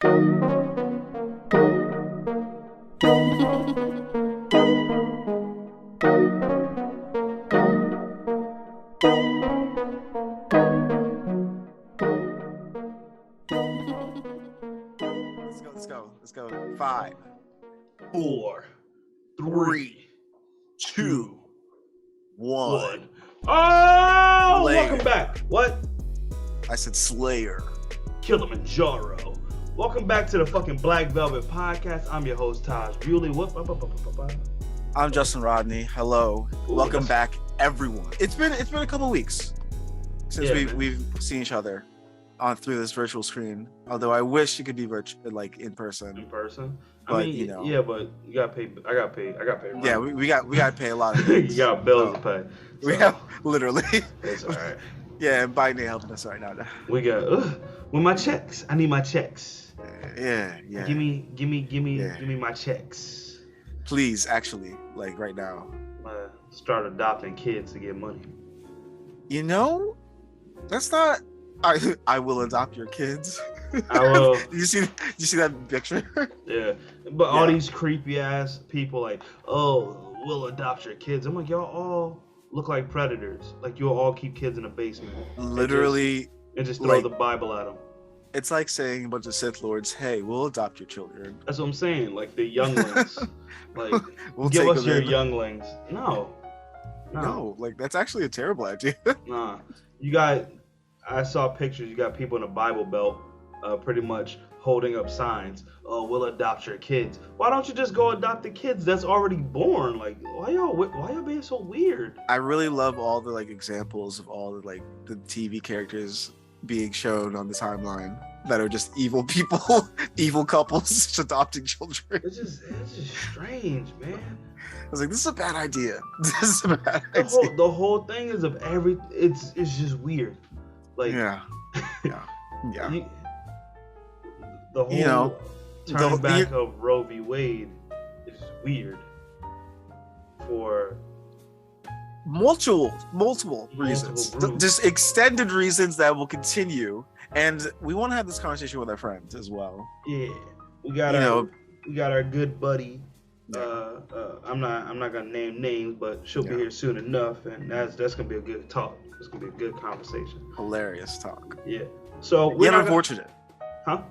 Let's go. 5, 4, 3, 2, 1. Oh, Slayer. welcome back. What? I said Slayer. Kilimanjaro. Welcome back to the fucking Black Velvet Podcast. I'm your host, Taj Bewley. I'm Justin Rodney. Hello. Welcome back, everyone. It's been a couple weeks since we've seen each other through this virtual screen. Although I wish it could be in person. In person? But, I mean, yeah, but you gotta pay. I gotta pay. Rent. Yeah, we got to pay a lot of things. You got bills to pay. So. We have literally. It's all right. Yeah, and Biden ain't helping us right now. We got with my checks. I need my checks. Yeah. Give me my checks. Please, actually, right now. Start adopting kids to get money. You know, that's not. I will adopt your kids. I will. Did you see that picture? Yeah, but all these creepy ass people we'll adopt your kids. I'm like, y'all all look like predators. Like you'll all keep kids in a basement. Literally. And just throw the Bible at them. It's like saying a bunch of Sith Lords, hey, we'll adopt your children. That's what I'm saying. Like the younglings. We'll give us your in. younglings. No, that's actually a terrible idea. Nah, I saw pictures. You got people in a Bible Belt, pretty much holding up signs. Oh, we'll adopt your kids. Why don't you just go adopt the kids that's already born? Like, why y'all being so weird? I really love all the examples of all the the TV characters being shown on the timeline that are just evil people, evil couples just adopting children. It's just strange, man. I was like, this is a bad idea. This is a bad idea. The whole thing is it's just weird. Like yeah. The whole turning back of Roe v. Wade is weird for multiple reasons. Just extended reasons that will continue, and we want to have this conversation with our friends as well. Yeah, we got our good buddy. I'm not gonna name names, but she'll be here soon enough, and that's gonna be a good talk. It's gonna be a good conversation. Hilarious talk. Yeah. So we're unfortunate. Huh?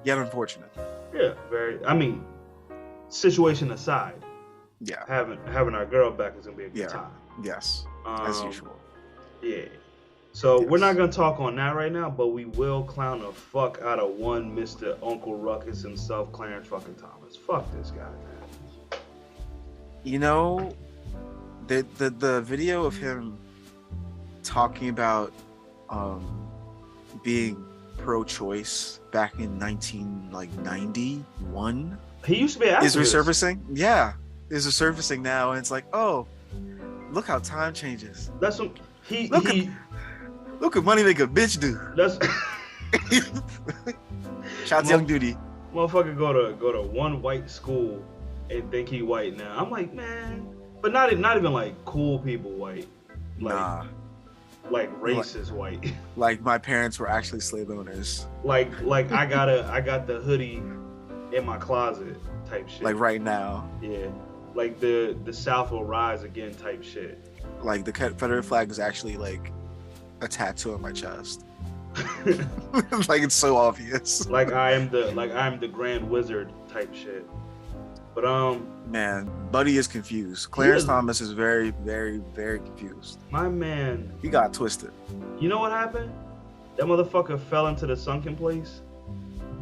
Yet unfortunate. Yeah, very. I mean, situation aside. Yeah. Having our girl back is gonna be a good time. Yes. As usual. Yeah. So we're not gonna talk on that right now, but we will clown the fuck out of one Mr. Uncle Ruckus himself, Clarence fucking Thomas. Fuck this guy, man. You know, the video of him talking about being pro-choice back in 1991. He used to be an activist. Is resurfacing? Yeah, is resurfacing now, and it's like, oh, look how time changes. That's what look at money make a bitch do. That's Shouts Young Duty. Motherfucker go to one white school and think he white now. I'm like, man, but not even like cool people white. Like racist white. Like my parents were actually slave owners. Like I got the hoodie in my closet type shit. Like right now. Yeah. Like the South will rise again type shit. Like the Confederate flag is actually like a tattoo on my chest. Like it's so obvious. Like I am the Grand Wizard type shit. But man, Buddy is confused. Clarence Thomas is very, very, very confused. My man, he got twisted. You know what happened? That motherfucker fell into the sunken place.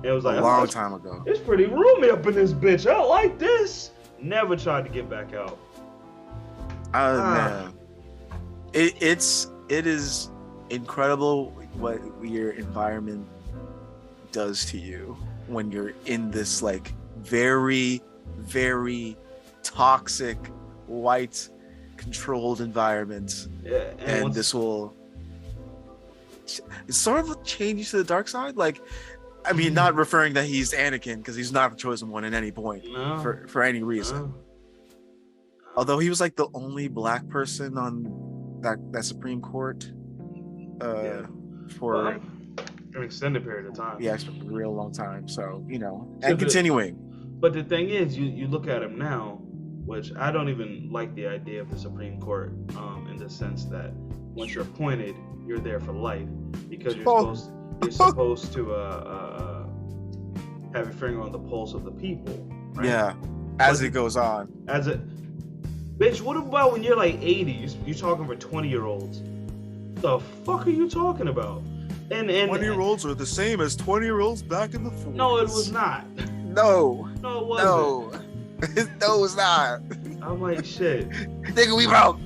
It was like a long time ago. It's pretty roomy up in this bitch. I like this. Never tried to get back out. Man, it is incredible what your environment does to you when you're in this very, very toxic white controlled environment. Yeah, and this will sort of change you to the dark side. I mean, not referring that he's Anakin, because he's not the chosen one at any point for any reason. No. Although he was the only black person on that Supreme Court for An extended period of time. Yeah, a real long time. So, you know, So and continuing. But the thing is, you look at him now, which I don't even like the idea of the Supreme Court, in the sense that once you're appointed, you're there for life because you're supposed to have your finger on the pulse of the people. Right? Yeah, as it goes on. Bitch, what about when you're like 80? You're talking for 20-year-olds. The fuck are you talking about? And 20-year-olds are the same as 20-year-olds back in the 40s. No, it was not. No, it wasn't. No, it's not. I'm like, shit. Nigga, we broke.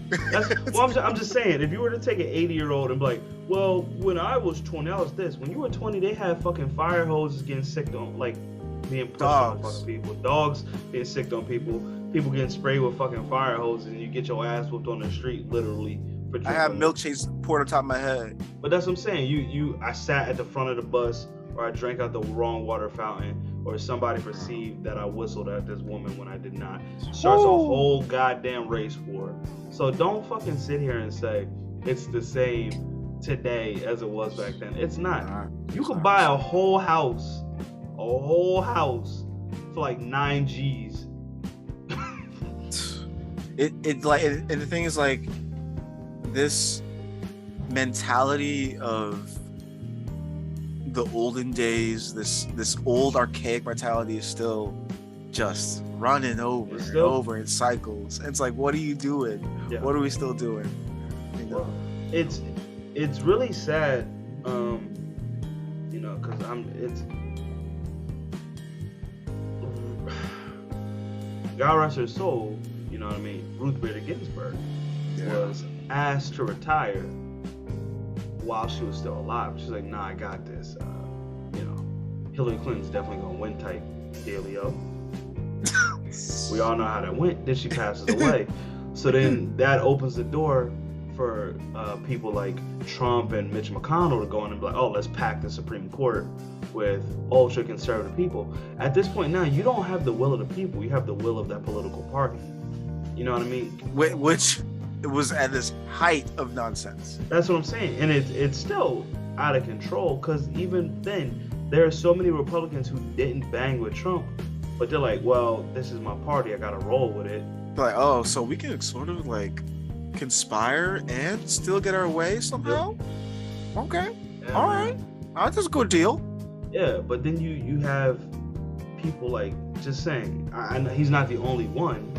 I'm just saying, if you were to take an 80-year-old and be like, well, when I was 20, I was this. When you were 20, they had fucking fire hoses getting sicked on, like, being pushed on fucking people. Dogs being sicked on people. People getting sprayed with fucking fire hoses, and you get your ass whooped on the street, literally. I have milkshakes poured on top of my head. But that's what I'm saying. I sat at the front of the bus, or I drank out the wrong water fountain, or somebody perceived that I whistled at this woman when I did not. Starts a whole goddamn race war. So don't fucking sit here and say it's the same today as it was back then. It's not. You could buy a whole house for like 9 G's. It like, and the thing is, like, this mentality of the olden days, this old archaic mentality is still just running over and over in cycles. And it's like, what are you doing? Yeah. What are we still doing? You know? Well, it's really sad, you know, because God rest her soul, you know what I mean? Ruth Bader Ginsburg was asked to retire while she was still alive. She's like, nah, I got this. You know, Hillary Clinton's definitely gonna win type dealio. We all know how that went. Then she passes away. So then that opens the door for people like Trump and Mitch McConnell to go in and be like, oh, let's pack the Supreme Court with ultra conservative people. At this point now, you don't have the will of the people. You have the will of that political party. You know what I mean? Which it was at this height of nonsense. That's what I'm saying. And it's still out of control, because even then, there are so many Republicans who didn't bang with Trump, but they're like, well, this is my party, I gotta roll with it. They're like, oh, so we can sort of like conspire and still get our way somehow? Yeah. Okay. Yeah, all right. That's a good deal. Yeah, but then you have people like, just saying, I know he's not the only one,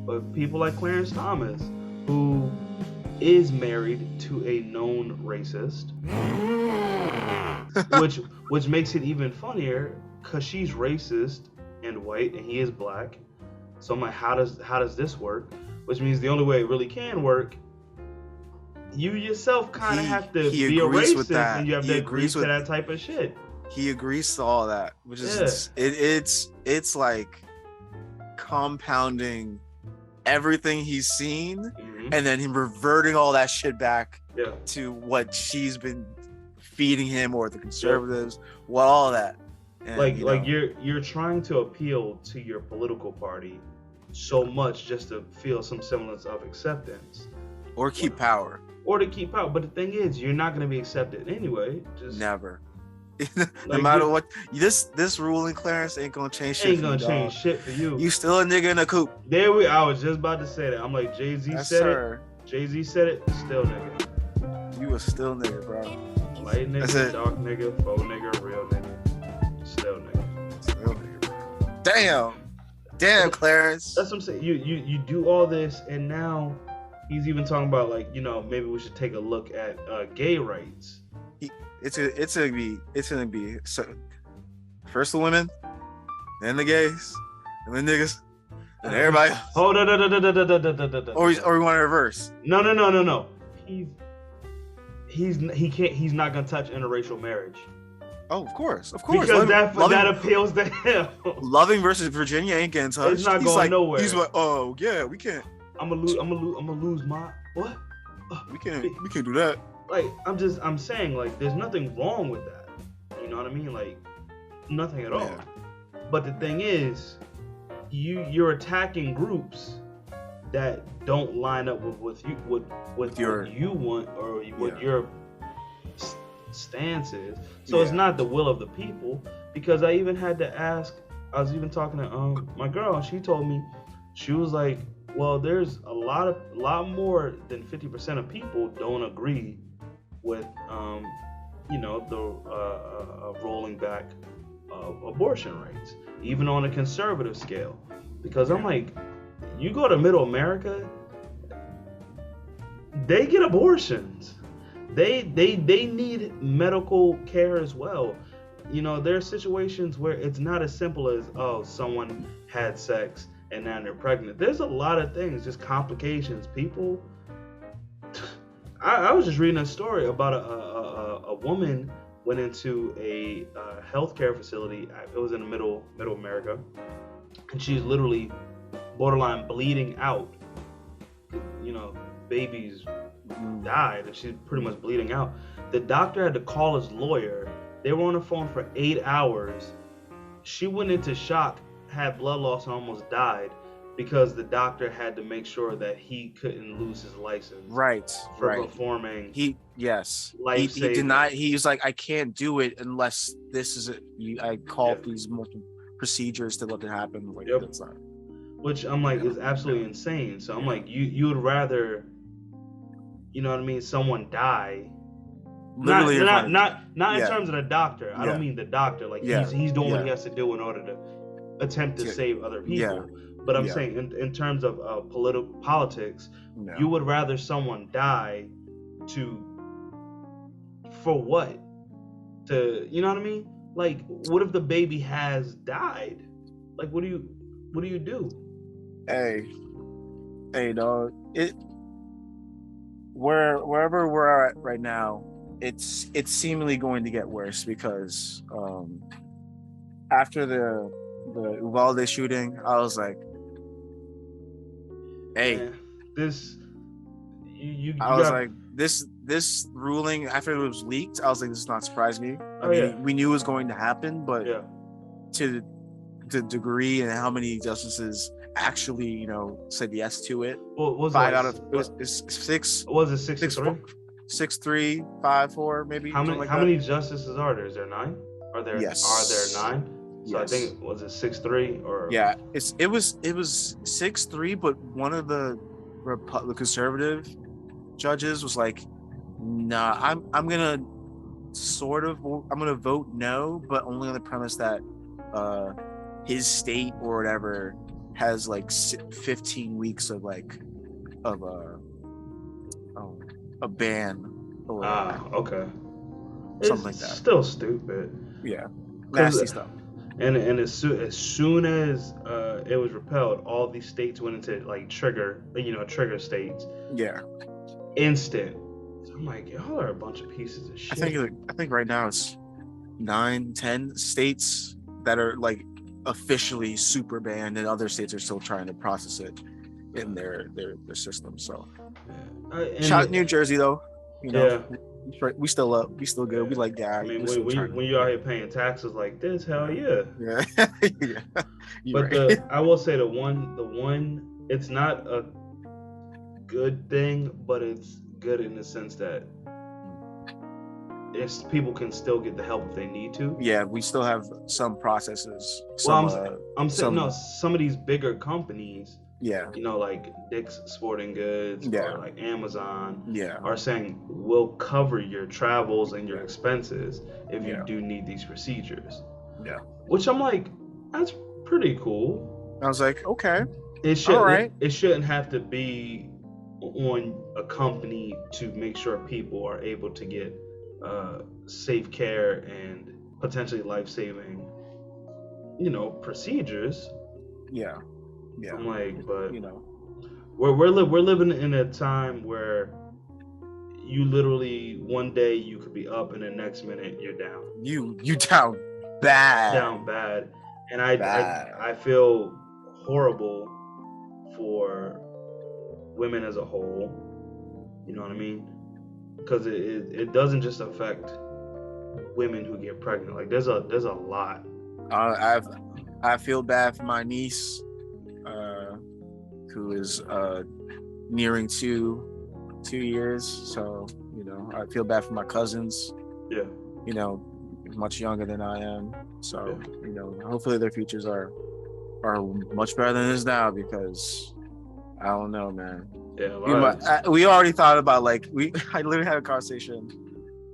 but people like Clarence Thomas, who is married to a known racist, which makes it even funnier, because she's racist and white and he is black. So I'm like, how does this work? Which means the only way it really can work, you yourself kind of have to be a racist, and you have to agree to that type of shit. He agrees to all that, which is it's like compounding everything he's seen, and then him reverting all that shit back to what she's been feeding him, or the conservatives, all that. And, like you're trying to appeal to your political party so much just to feel some semblance of acceptance, or keep power, to keep power. But the thing is, you're not going to be accepted anyway. Never. No matter what, this ruling, Clarence, ain't gonna change shit. Change shit for you. You still a nigga in a coop. I was just about to say that. I'm like, Jay-Z said it. Jay-Z said it. Still nigga. You a still nigga, bro. Light nigga, dark nigga, faux nigga, real nigga. Still nigga. Still nigga. Damn, Clarence. That's what I'm saying. You do all this, and now he's even talking about, like, you know, maybe we should take a look at gay rights. It's gonna be so, first the women, then the gays, and then niggas, and everybody. Hold on. Or we want to reverse. No. He's not gonna touch interracial marriage. Oh, of course. Because that appeals to him. Loving versus Virginia ain't getting touched. It's not going nowhere. He's like, oh yeah, we can't. I'm gonna lose my what? We can't do that. Like, I'm saying, like, there's nothing wrong with that. You know what I mean? Like, nothing at all. Yeah. But the thing is, you're attacking groups that don't line up with what you want, or what your stance is. So it's not the will of the people, because I even had to ask. I was even talking to my girl, and she told me, she was like, well, there's a lot more than 50% of people don't agree with the rolling back of abortion rates, even on a conservative scale. Because I'm like, you go to Middle America, they get abortions. They need medical care as well. There are situations where it's not as simple as, oh, someone had sex and now they're pregnant. There's a lot of things, just complications. People, I was just reading a story about a woman went into a healthcare facility. It was in the middle America, and she's literally borderline bleeding out. Babies died, and she's pretty much bleeding out. The doctor had to call his lawyer. They were on the phone for 8 hours. She went into shock, had blood loss, and almost died, because the doctor had to make sure that he couldn't lose his license. For performing. He denied. He was like, I can't do it unless this is it. I called these multiple procedures to let it happen. Like, that's not. Which I'm like, is absolutely insane. So I'm like, you would rather, someone die. Literally, not in terms of the doctor. I don't mean the doctor. Like, he's doing what he has to do in order to attempt to save other people. But I'm saying in terms of politics, you would rather someone die for what? You know what I mean? Like, what if the baby has died? Like, what do you do? Hey, dog. Wherever we're at right now, it's seemingly going to get worse, because after the Uvalde shooting, I was like, this ruling, after it was leaked, I was like, this does not surprise me. We knew it was going to happen, but to the degree and how many justices actually, said yes to it. Well, was 5 out of it was 6. Was it 6-3? 6-3, 5-4, maybe. How many justices are there? Is there 9? Are there 9? So I think, was it 6-3 or? Yeah, it was 6-3, but one of the conservative judges was like, nah, I'm gonna vote no, but only on the premise that his state or whatever has like 15 weeks of a ban or okay, something like that. Still stupid. Nasty stuff. And as soon as it was repealed, all these states went into like trigger states. Instant. So I'm like, y'all are a bunch of pieces of shit. I think right now it's 9-10 states that are like officially super banned, and other states are still trying to process it in their system. So shout out New Jersey though. We still up. We still good. We like that. I mean, when you out here paying taxes like this, hell yeah. But I will say the one, it's not a good thing, but it's good in the sense that people can still get the help if they need to. Yeah, we still have some processes. I'm saying some of these bigger companies. Like Dick's Sporting Goods or like Amazon are saying, we'll cover your travels and your expenses if you do need these procedures. Which I'm like, that's pretty cool. I was like, okay. It shouldn't have to be on a company to make sure people are able to get safe care and potentially life-saving, procedures. I'm like, but we're living in a time where you literally one day you could be up and the next minute you're down. You down bad. And I feel horrible for women as a whole. You know what I mean? Because it doesn't just affect women who get pregnant. Like there's a lot. I feel bad for my niece, who is nearing two years. So I feel bad for my cousins Yeah. You know, much younger than I am. So, you know, hopefully their futures are much better than it is now, because I don't know, man. Yeah, We already thought about, like, I literally had a conversation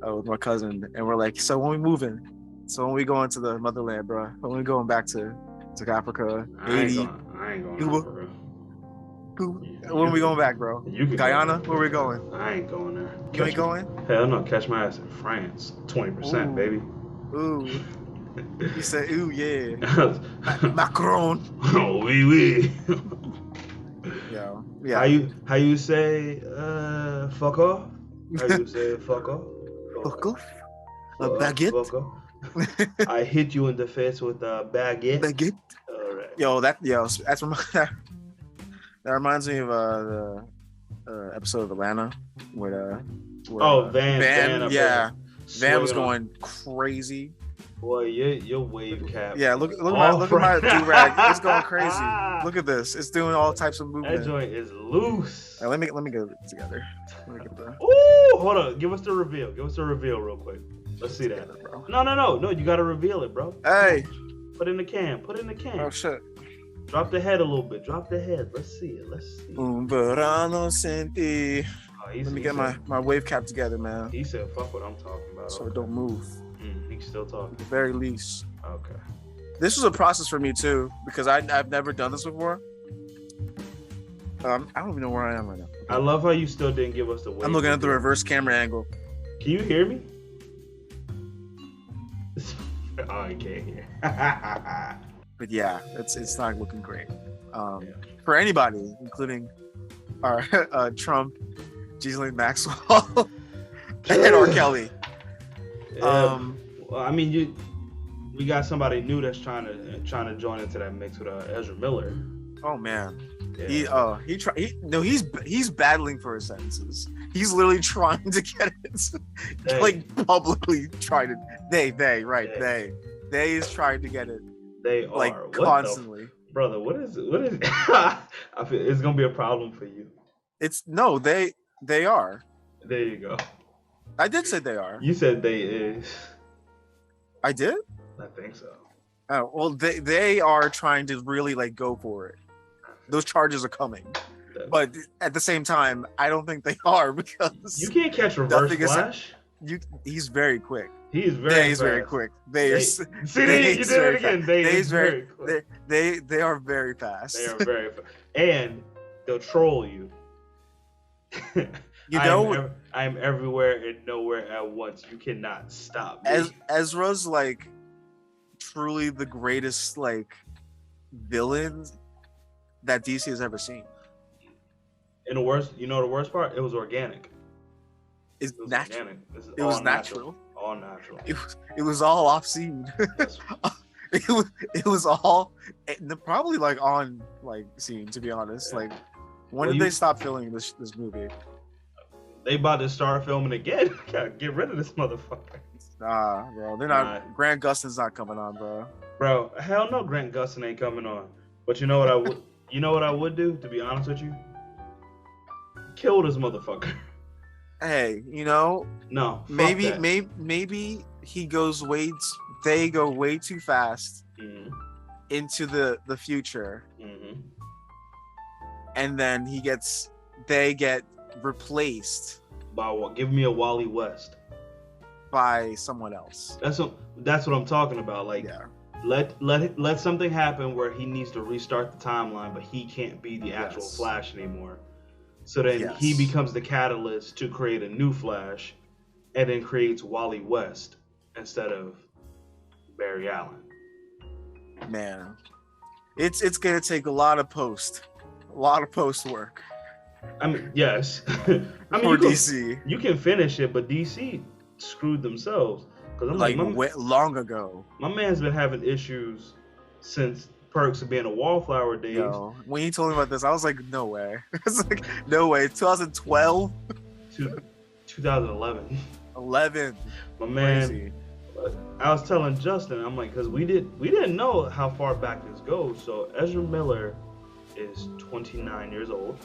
with my cousin, and we're like, so when we moving? So when we going to the motherland, bro? When we going back to Africa, Haiti, I ain't going to Cuba? Africa. When we going back, bro? You can Guyana? go. Where we going? I ain't going there. You ain't going? Hell no, catch my ass in France. 20%, baby. Ooh. You said, ooh, yeah. Macron. Oh, oui, oui. Yeah. How you say fuck off? How you say fuck off? Fuck off. A baguette. Fuck off. I hit you in the face with a baguette. Baguette. All right. That reminds me of the episode of Atlanta where Van was going crazy. Boy, your wave cap. Yeah, look at my do-rag. It's going crazy. Look at this. It's doing all types of movement. That joint is loose. Let me get it together. Ooh, hold on. Give us the reveal. Give us the reveal real quick. Let's see that. Bro. No. You gotta reveal it, bro. Hey. Put it in the can. Oh shit. Drop the head a little bit. Drop the head. Let's see it. Un verano senti. Let me get my wave cap together, man. He said, "Fuck what I'm talking about." So don't move. He's still talking. At the very least. Okay. This was a process for me too, because I've never done this before. I don't even know where I am right now. I love how you still didn't give us the wave. I'm looking at the reverse camera angle. Can you hear me? Oh, I can't hear. But yeah, it's not looking great. For anybody, including our Trump, Ghislaine Maxwell, and R. Kelly. Well, I mean, we got somebody new that's trying to join into that mix with Ezra Miller. Oh man, yeah. He's battling for his sentences. He's literally trying to get it, like publicly trying to. They is trying to get it. They like are constantly, brother. What is? I feel it's gonna be a problem for you. They are. There you go. I did say they are. You said they is. I did? I think so. Oh well, they are trying to really like go for it. Those charges are coming, but at the same time, I don't think they are, because you can't catch Reverse Flash. He's very quick. He's very quick. You did it again. They are very fast. They are very fast, and they'll troll you. I'm everywhere and nowhere at once. You cannot stop me. Ezra's like truly the greatest like villain that DC has ever seen. And the worst part, it was organic. It was natural. Organic. It was natural. All natural. It was all off scene. It was all probably like on like scene, to be honest. Like when did they stop filming this movie? They about to start filming again. Gotta get rid of this motherfucker. Nah, bro. They're not. Grant Gustin's not coming on, bro. Bro, hell no, Grant Gustin ain't coming on. But you know what I would? You know what I would do? To be honest with you, kill this motherfucker. Hey, no. Maybe he goes they go way too fast into the future, and then they get replaced by what? Give me a Wally West. By someone else. That's what I'm talking about. Like, let something happen where he needs to restart the timeline, but he can't be the actual Flash anymore. So then he becomes the catalyst to create a new Flash, and then creates Wally West instead of Barry Allen. Man, it's gonna take a lot of post work. I mean, yes. DC, you can finish it, but DC screwed themselves, because I'm long ago. My man's been having issues since Perks of Being a Wallflower days. Yo, when he told me about this, I was like, no way. It's like, no way. 2012, 2011, 11. My man. Crazy. I was telling Justin, I'm like, because we didn't know how far back this goes. So Ezra Miller is 29 years old,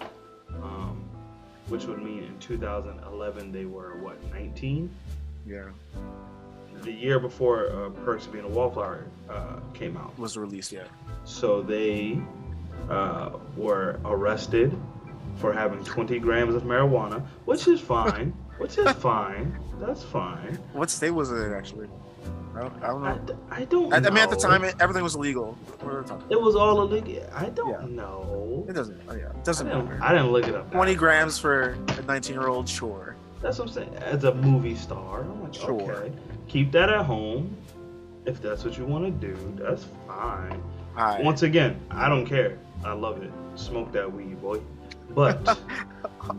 which would mean in 2011 they were what, 19? Yeah. The year before Perks of Being a Wallflower came out. Was released, yeah. So they were arrested for having 20 grams of marijuana, which is fine. That's fine. What state was it in, actually? I don't know. I don't know. I mean, at the time, everything was illegal. It was all illegal. I don't know. It doesn't. Oh, yeah. It doesn't matter. I didn't look it up. 20 grams for a 19-year-old, sure. That's what I'm saying. As a movie star, I'm like, Sure. okay, keep that at home. If that's what you want to do, that's fine. Once again, I don't care. I love it. Smoke that weed, boy. But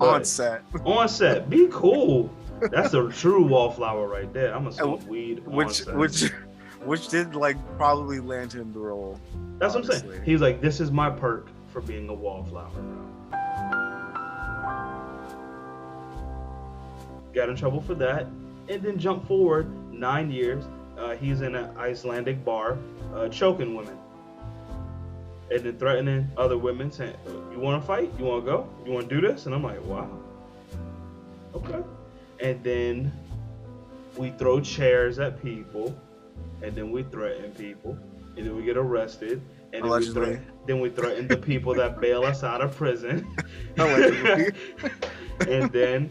on set, be cool. That's a true wallflower right there. I'm gonna smoke weed on set. Which did like probably land him the role. That's honestly what I'm saying. He's like, this is my perk for being a wallflower. Got in trouble for that, and then jump forward 9 years. He's in an Icelandic bar, choking women. And then threatening other women, saying, "You want to fight? You want to go? You want to do this?" And I'm like, "Wow, okay." And then we throw chairs at people, and then we threaten people, and then we get arrested, and then we threaten the people that bail us out of prison. and then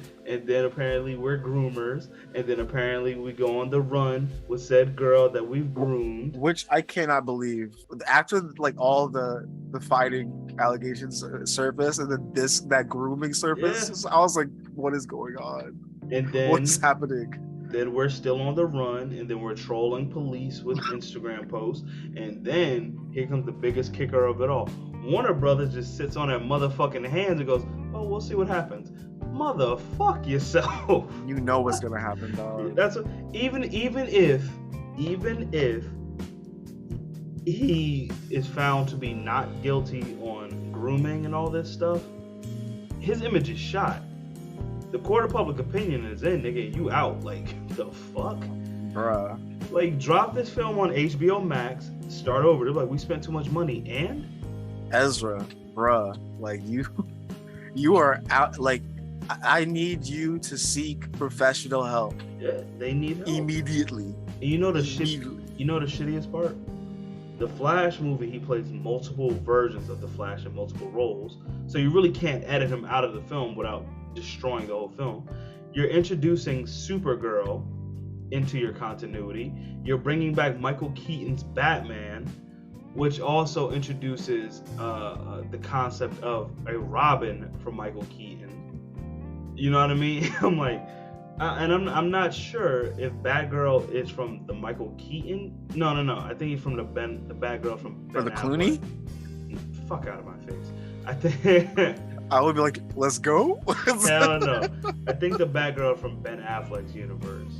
apparently we're groomers, and then apparently we go on the run with said girl that we've groomed. Which I cannot believe. After like all the fighting allegations surface, and then that grooming surface, I was like, what is going on? And then what's happening? Then we're still on the run, and then we're trolling police with Instagram posts, and then here comes the biggest kicker of it all. Warner Brothers just sits on their motherfucking hands and goes, "Oh, we'll see what happens." Motherfuck yourself. You know what's gonna happen, dog. That's what, even if he is found to be not guilty on grooming and all this stuff, his image is shot. The court of public opinion is in, nigga. You out. Like, the fuck? Bruh. Like, drop this film on HBO Max, start over. They're like, we spent too much money, and? Ezra, bruh. Like, you are out. Like, I need you to seek professional help. Yeah, they need help. Immediately. And you know the shittiest part? The Flash movie, he plays multiple versions of the Flash in multiple roles. So you really can't edit him out of the film without destroying the whole film. You're introducing Supergirl into your continuity. You're bringing back Michael Keaton's Batman, which also introduces the concept of a Robin from Michael Keaton. You know what I mean? I'm like, and I'm not sure if Batgirl is from the Michael Keaton. No. I think he's from the Batgirl from Ben or the Clooney. Fuck out of my face. I think. I would be like, let's go. Hell no. I think the Batgirl from Ben Affleck's universe.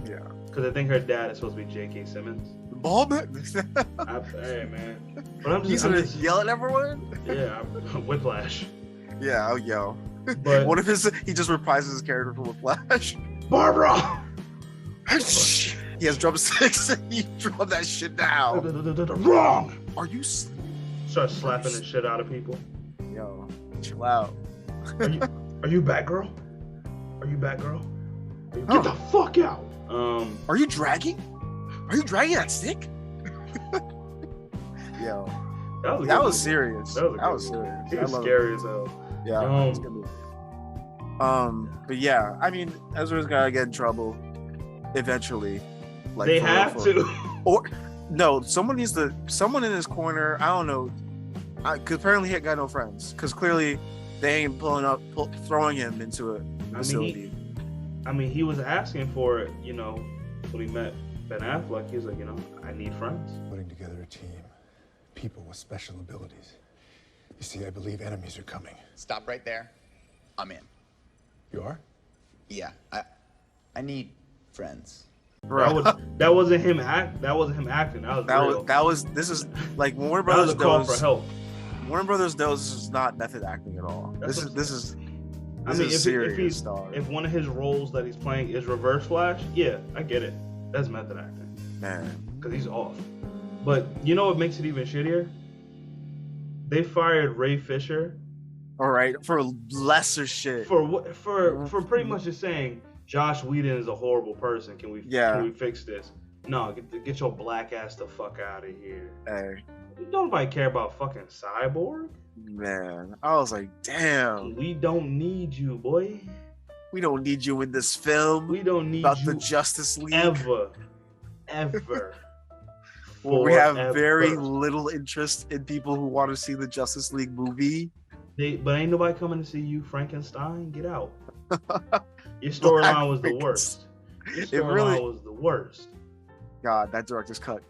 Yeah. Because I think her dad is supposed to be J.K. Simmons. Ballman. Hey man. But He's gonna yell at everyone. Yeah. Whiplash. Yeah. Oh, yo. But what if he just reprises his character from Whiplash? Barbara. He has drumsticks. You drum that shit down. Wrong. Are you? Start slapping the shit out of people. Yo, chill out. Are you Batgirl? Get the fuck out. Are you dragging? Are you dragging that stick? Yo, that was serious. That was serious. He was scary as hell. Yeah, that was a good movie. But yeah, I mean, Ezra's gotta get in trouble eventually. Like they have to. Or no, someone in his corner. I don't know. Because apparently he ain't got no friends. Because clearly they ain't throwing him into a facility. I mean, he was asking for it, you know, when he met Ben Affleck. He was like, you know, I need friends. Putting together a team, people with special abilities. You see, I believe enemies are coming. Stop right there. I'm in. You are? Yeah, I need friends. Bro. That wasn't him acting. That was this is like Warner Brothers. That was a call for help. Warner Brothers knows this is not method acting at all. This is serious, dog. If one of his roles that he's playing is Reverse Flash, yeah, I get it. That's method acting. Man. Because he's off. But you know what makes it even shittier? They fired Ray Fisher. All right, for lesser shit. For pretty much just saying, Josh Whedon is a horrible person. Can we fix this? No, get your black ass the fuck out of here. Hey. Nobody care about fucking Cyborg. Man, I was like, damn. We don't need you, boy. We don't need you in this film. We don't need about you the Justice League. Ever. Well, we have very little interest in people who want to see the Justice League movie. But ain't nobody coming to see you, Frankenstein. Get out. Your storyline was the worst. Your storyline was the worst. God, that director's cut.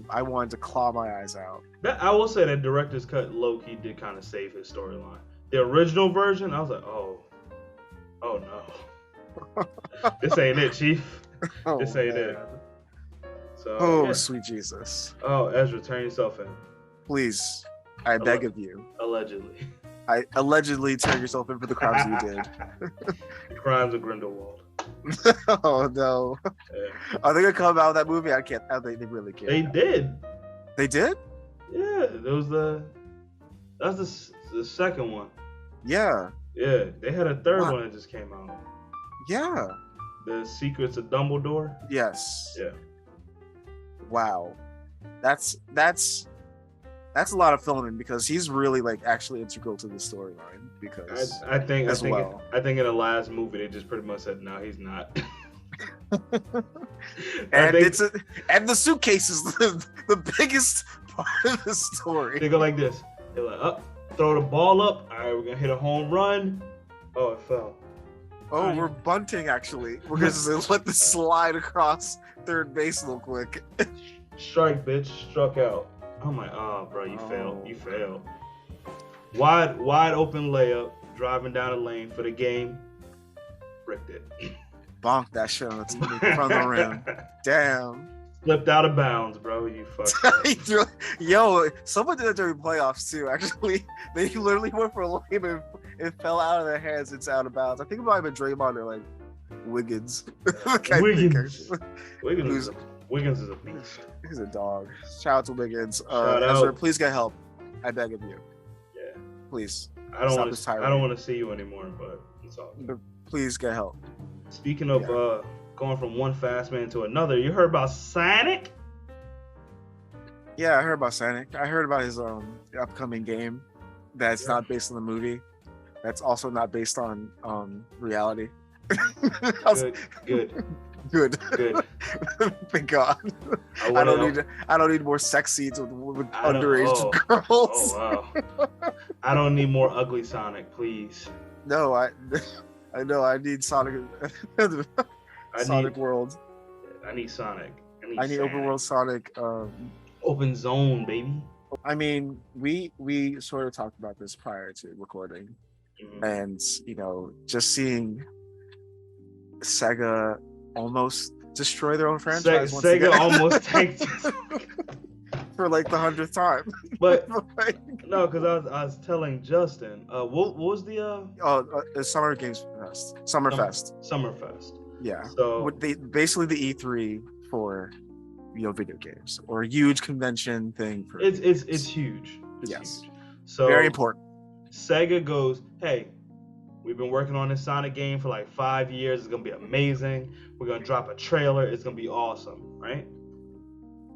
I wanted to claw my eyes out. I will say that director's cut low-key did kind of save his storyline. The original version, I was like, oh no. This ain't it, Chief. This ain't it. So, sweet Jesus. Oh, Ezra, turn yourself in. Please, I beg of you. Allegedly. I allegedly turn yourself in for the crimes you did. Crimes of Grindelwald. Oh no. Yeah. Are they gonna come out with that movie? I can't. They really can't. They did. They did? Yeah, that's the second one. Yeah. Yeah, they had a third one that just came out. Yeah. The Secrets of Dumbledore. Yes. Yeah. Wow. That's a lot of filming because he's really like actually integral to the storyline. Because I think in the last movie they just pretty much said no, he's not. And and the suitcase is the biggest part of the story. They go like this. They're like, throw the ball up. All right, we're gonna hit a home run. Oh, it fell. Oh, we're bunting actually. We're gonna just let this slide across third base real quick. Strike, bitch. Struck out. Oh my, bro, you failed. You failed. Wide open layup, driving down the lane for the game. Bricked it. Bonk that shit on the TV from the rim. Damn. Flipped out of bounds, bro. You fucked. Yo, someone did that during playoffs too. Actually, they literally went for a lane and it fell out of their hands. It's out of bounds. I think it might have been Draymond or like Wiggins. Wiggins is a beast. He's a dog. Shout out to Wiggins. Ezra, please get help. I beg of you. Yeah. Please. I don't want to see you anymore, but it's all good. Please get help. Speaking of going from one fast man to another, you heard about Sanic? Yeah, I heard about Sanic. I heard about his upcoming game that's not based on the movie. That's also not based on reality. Good. Thank God. I don't need more sex scenes with underage girls. Oh wow. I don't need more ugly Sonic, please. No, I know. I need Sonic. Sonic World. I need Sonic. I need open world Sonic. Open zone, baby. I mean, we sort of talked about this prior to recording, and just seeing Sega almost destroy their own franchise. Sega almost tanked for like the 100th time. But no, because I was telling Justin, what was the Summer Games Fest, Summerfest. Yeah. So basically the E3 for video games, or a huge convention thing for. It's huge. It's huge. So very important. Sega goes, hey, we've been working on this Sonic game for like 5 years. It's gonna be amazing. We're gonna drop a trailer. It's gonna be awesome, right?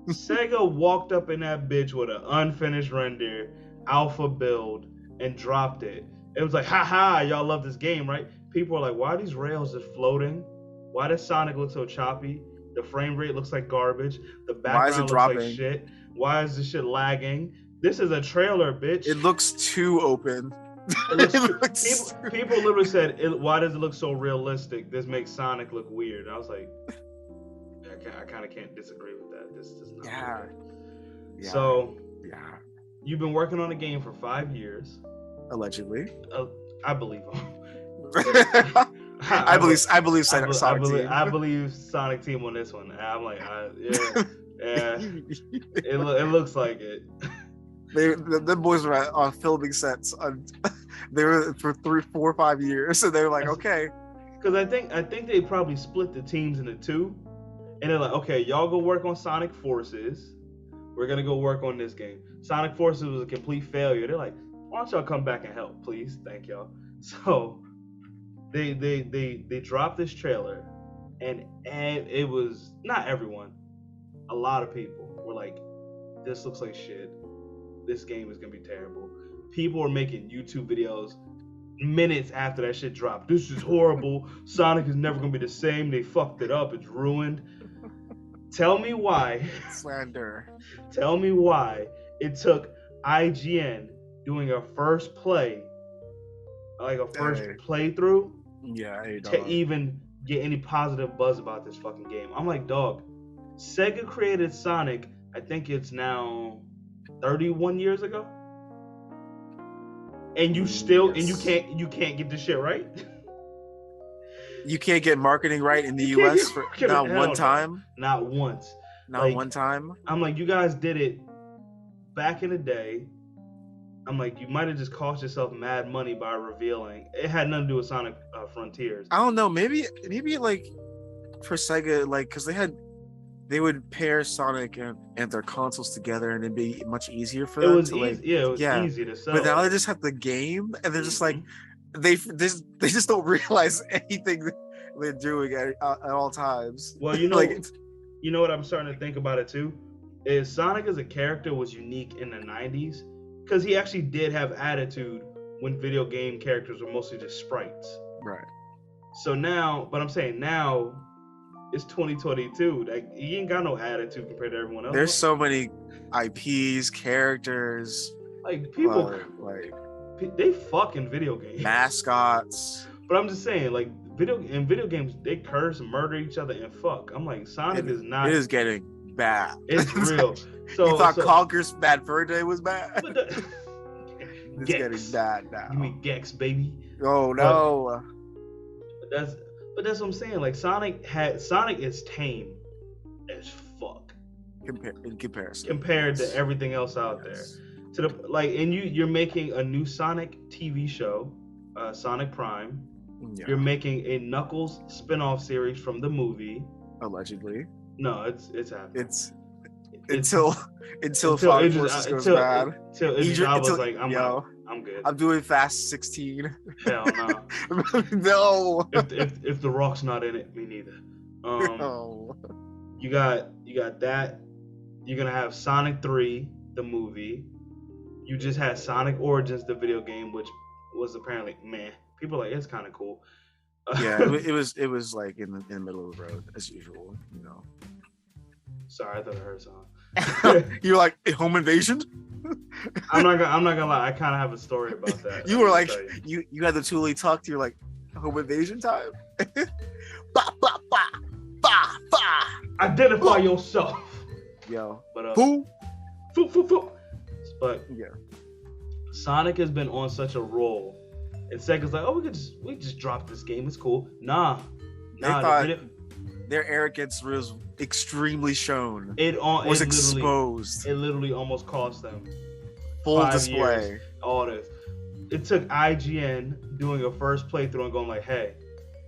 Sega walked up in that bitch with an unfinished render, alpha build, and dropped it. It was like, haha, y'all love this game, right? People are like, why are these rails just floating? Why does Sonic look so choppy? The frame rate looks like garbage. The background looks like shit. Why is this shit lagging? This is a trailer, bitch. It looks too open. People literally said, why does it look so realistic? This makes Sonic look weird. I was like, I kind of can't disagree with that. This is not weird. So, you've been working on a game for 5 years. Allegedly. I believe him. I believe Sonic Team. I believe Sonic Team on this one. I'm like, it looks like it. The boys were on filming sets. They were for 3, 4, 5 years, so they were like, okay. Because I think they probably split the teams into two, and they're like, okay, y'all go work on Sonic Forces. We're gonna go work on this game. Sonic Forces was a complete failure. They're like, why don't y'all come back and help, please? Thank y'all. So they dropped this trailer and it was not everyone. A lot of people were like, "This looks like shit. This game is gonna be terrible." People were making YouTube videos minutes after that shit dropped. This is horrible. Sonic is never gonna be the same. They fucked it up. It's ruined. Tell me why. Slander. Tell me why it took IGN doing a first play, like a first playthrough, to even get any positive buzz about this fucking game. I'm like, dog, Sega created Sonic, I think it's now 31 years ago. And you still and you can't get this shit right? You can't get marketing right in the US for not one time? Not once. Not like, one time? I'm like, you guys did it back in the day. I'm like, you might have just cost yourself mad money by revealing. It had nothing to do with Sonic Frontiers. I don't know. Maybe like for Sega, like, because they would pair Sonic and their consoles together, and it'd be much easier for them. It was easy to sell. But now they just have the game, and they're just like they just don't realize anything they're doing at all times. Well, you know, like, you know what I'm starting to think about it too, is Sonic as a character was unique in the 90s because he actually did have attitude when video game characters were mostly just sprites. Right. So now, but I'm saying now, it's 2022. Like, he ain't got no attitude compared to everyone else. There's so many IPs, characters, like people, like they fucking video games, mascots. But I'm just saying, like, video games, they curse, murder each other, and fuck. I'm like, Sonic is not. It is getting bad. It's real. So you thought Conker's Bad Fur Day was bad? It's Gex. getting bad now. You mean Gex, baby? Oh no. But that's what I'm saying. Like, Sonic is tame as fuck In comparison, compared to everything else out there. To the like, and you're making a new Sonic TV show, Sonic Prime. Yeah. You're making a Knuckles spin-off series from the movie. Allegedly. No, it's happening. Until Fog Forces goes bad. Until Idris Elba's like, I'm out. I'm good. I'm doing Fast 16. Hell no. No. If The Rock's not in it, me neither. No. You got that. You're gonna have Sonic 3, the movie. You just had Sonic Origins, the video game, which was apparently meh. People are like, it's kind of cool. Yeah, it was like in the middle of the road as usual, you know. Sorry, I thought I heard something. You're like, home invasion? I'm not gonna lie. I kind of have a story about that. You were like, you had the Thule tucked. You're like, home invasion time. Ba ba ba ba ba. Identify yourself. Yo. But who? Foo. But yeah, Sonic has been on such a roll, and Sega's like, oh, we just drop this game. It's cool. Nah. Their arrogance was extremely shown. It was exposed. It literally almost cost them full display. Years, all this. It took IGN doing a first playthrough and going like, hey,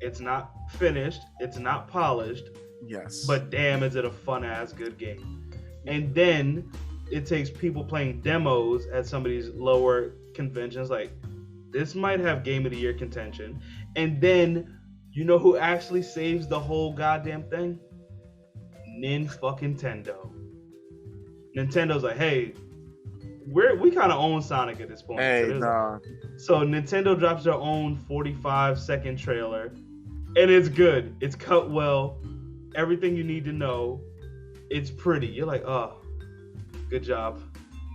it's not finished, it's not polished. Yes. But damn, is it a fun ass good game. And then it takes people playing demos at some of these lower conventions like, this might have Game of the Year contention. And then, you know who actually saves the whole goddamn thing? Nintendo. Nintendo's like, hey, we kind of own Sonic at this point. Hey, nah. So Nintendo drops their own 45-second trailer, and it's good. It's cut well. Everything you need to know. It's pretty. You're like, oh, good job.